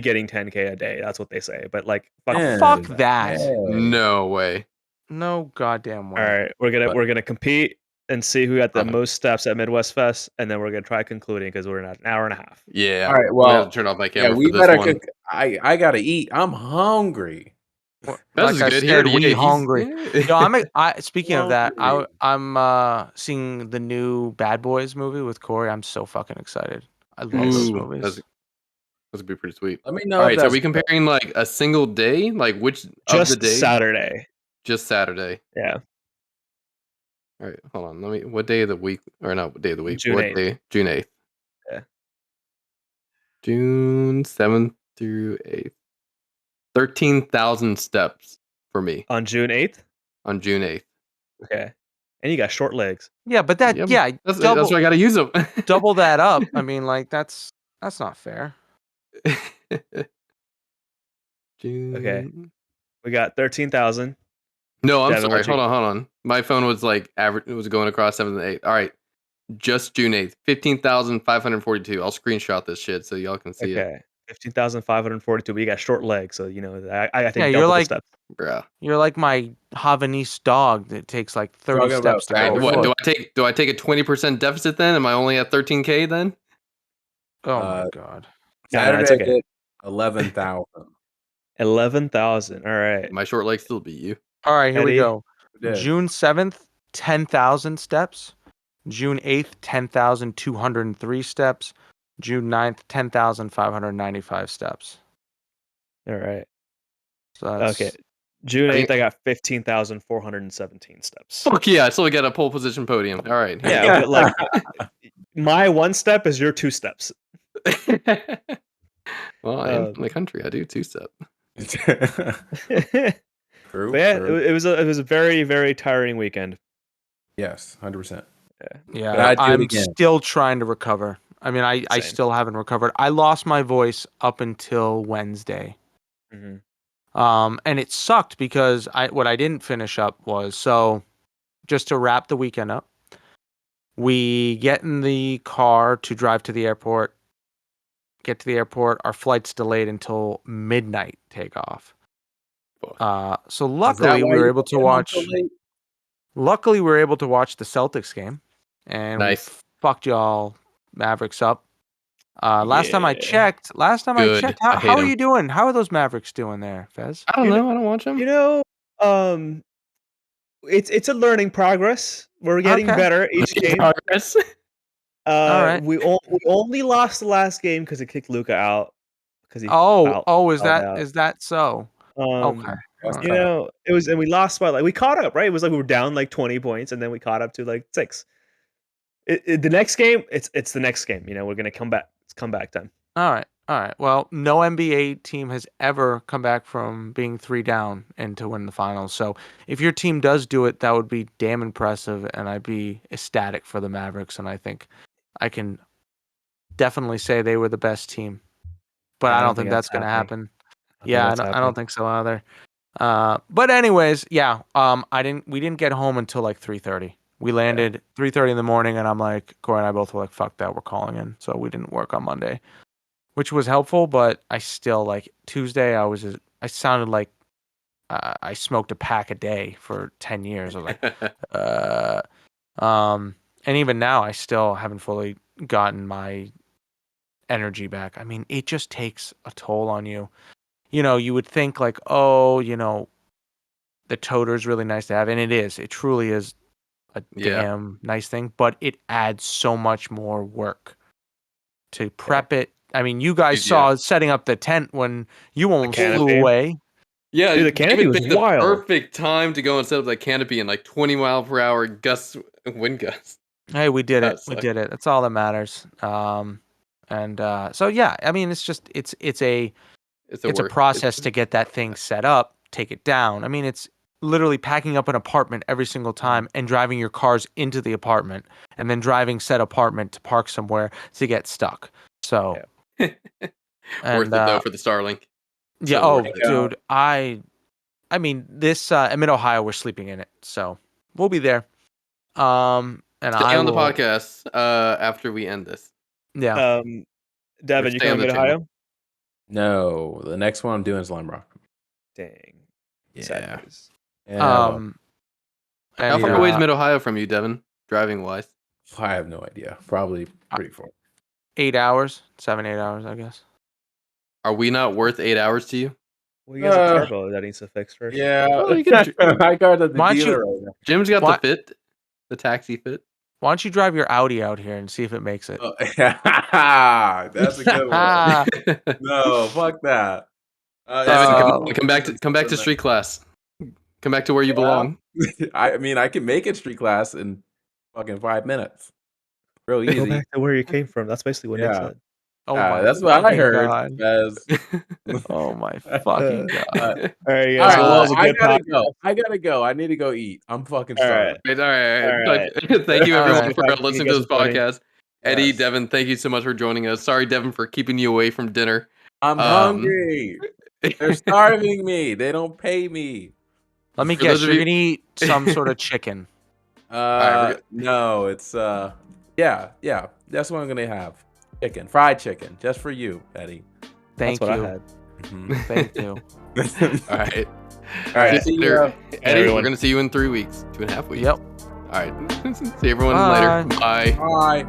getting 10K a day. That's what they say. But like Fuck that. No way. No goddamn way. All right, we're gonna compete and see who got the most steps at Midwest Fest, and then we're gonna try concluding because we're at an hour and a half. Yeah. All right. I'm gonna have Well, to turn off my camera we for this better one. cook. I gotta eat. I'm hungry. That's Like I good. He said, already we ate. hungry. Yeah. Yo, speaking of that, Hungry. I'm seeing the new Bad Boys movie with Corey. I'm so fucking excited. I love those Ooh, movies. That's gonna be pretty sweet. Let me know. All if right, so are that's we comparing like a single day, like which of the Just days? Saturday. Just Saturday. Yeah. All right, hold on. Let me. What day of the week? Or not? What day of the week? June what 8th. day? June 8th. Yeah. June 7th through 8th. 13,000 steps for me On June 8th. on June 8th. Okay. And you got short legs. Yeah, but that That's why I got to use them. double that up. I mean, like that's not fair. June. Okay. We got 13,000. No, I'm Devin, sorry. Hold on. My phone was like average. It was going across 7th and 8th. All right. Just June 8th. 15,542. I'll screenshot this shit so y'all can see it. Okay. 15,542. But you got short legs, so you know I think Yeah, double you're the like steps. Bruh. You're like my Havanese dog that takes like 30 Talking about steps to Bad go. Boys. Do I take a 20% deficit then? Am I only at 13K then? Oh my god. No, Saturday it's okay. I did 11,000. 11,000. All right. My short legs still beat you. All right, here we Eddie? go. Yeah. June 7th, 10,000 steps. June 8th, 10,203 steps. June 9th, 10,595 steps. All right. So that's Okay. June I 8th, think- I got 15,417 steps. Fuck yeah! I still get a pole position podium. All right. Yeah, but like my 1 step is your 2 steps. Well, I am from the country. I do 2-step. True. But yeah, true. it was a very, very tiring weekend. Yes, 100%. Yeah, But I'd do it I'm again. still trying to recover. I mean, I Same. still haven't recovered. I lost my voice up until Wednesday. Mhm. And it sucked because what I didn't finish up was, so just to wrap the weekend up, we get in the car to drive to the airport, get to the airport, our flight's delayed until midnight takeoff. So luckily we were able to watch the Celtics game, and Nice. we fucked y'all Mavericks up. Last time I Yeah. checked, Good. I hate how are 'em. you doing? How are those Mavericks doing there, Fez? I don't know. I don't watch them. You know, it's a learning progress. We're getting Okay. better each game. Progress. Alright. We only lost the last game because it kicked Luca out. Because he Is fouled that out. so? Okay. That's Alright. You know, it was, and we lost by like we caught up, right? It was like we were down like 20 points, and then we caught up to like 6. The next game, it's the next game. You know, we're gonna come back. It's comeback time. All right. Well, no NBA team has ever come back from being 3 down and to win the finals. So if your team does do it, that would be damn impressive, and I'd be ecstatic for the Mavericks. And I think I can definitely say they were the best team. But I don't think that's going to happen. Yeah, I don't think so either. But anyways, yeah. We didn't get home until like 3:30. We landed 3:30 in the morning, and I'm like, Corey and I both were like, fuck that, we're calling in. So we didn't work on Monday, which was helpful, but I still, like, Tuesday, I sounded like I smoked a pack a day for 10 years. I was like, and even now, I still haven't fully gotten my energy back. I mean, it just takes a toll on you. You know, you would think like, oh, you know, the toter is really nice to have, and it is. It truly is a damn nice thing, but it adds so much more work to prep it. I mean, you guys saw setting up the tent when you almost flew away. Yeah, dude, the canopy was wild. The perfect time to go and set up that canopy in like 20-mile-per-hour wind gusts. Hey, we did it. We did it. That's all that matters. So yeah, I mean, it's just it's a process to get that thing set up, take it down. I mean, it's literally packing up an apartment every single time and driving your cars into the apartment and then driving said apartment to park somewhere to get stuck. So worth it though for the Starlink. Yeah. So dude, I mean, this Mid Ohio, we're sleeping in it, so we'll be there. And stay on the podcast after we end this. Yeah. Devin, you coming to Mid Ohio? No, the next one I'm doing is Lime Rock. Dang. Yeah. How far away is Mid Ohio from you, Devin? Driving wise, I have no idea. Probably pretty far. 8 hours, 7-8 hours, I guess. Are we not worth 8 hours to you? Well, you got a turbo that needs to fix first. Yeah, well, I got the dealer right now. Jim's got the taxi fit. Why don't you drive your Audi out here and see if it makes it? That's a good one. No, fuck that. Devin, come back to street class. Come back to where you belong. I mean, I can make it street class in fucking 5 minutes. Real easy. Go back to where you came from. That's basically what Nick said. Oh my that's what I heard. Oh my fucking god! All right, guys. I gotta go. I need to go eat. I'm fucking sorry. All right. Thank you everyone for listening to this podcast. Eddie, Devin, thank you so much for joining us. Sorry, Devin, for keeping you away from dinner. I'm hungry. They're starving me. They don't pay me. Let me guess. You're gonna eat some sort of chicken. No, it's yeah. That's what I'm gonna have. Chicken, fried chicken, just for you, Eddie. Thank you. I had. Thank you. All right. Eddie, we're gonna see you in 3 weeks, 2.5 weeks. Yep. All right. See everyone later. Bye. Bye.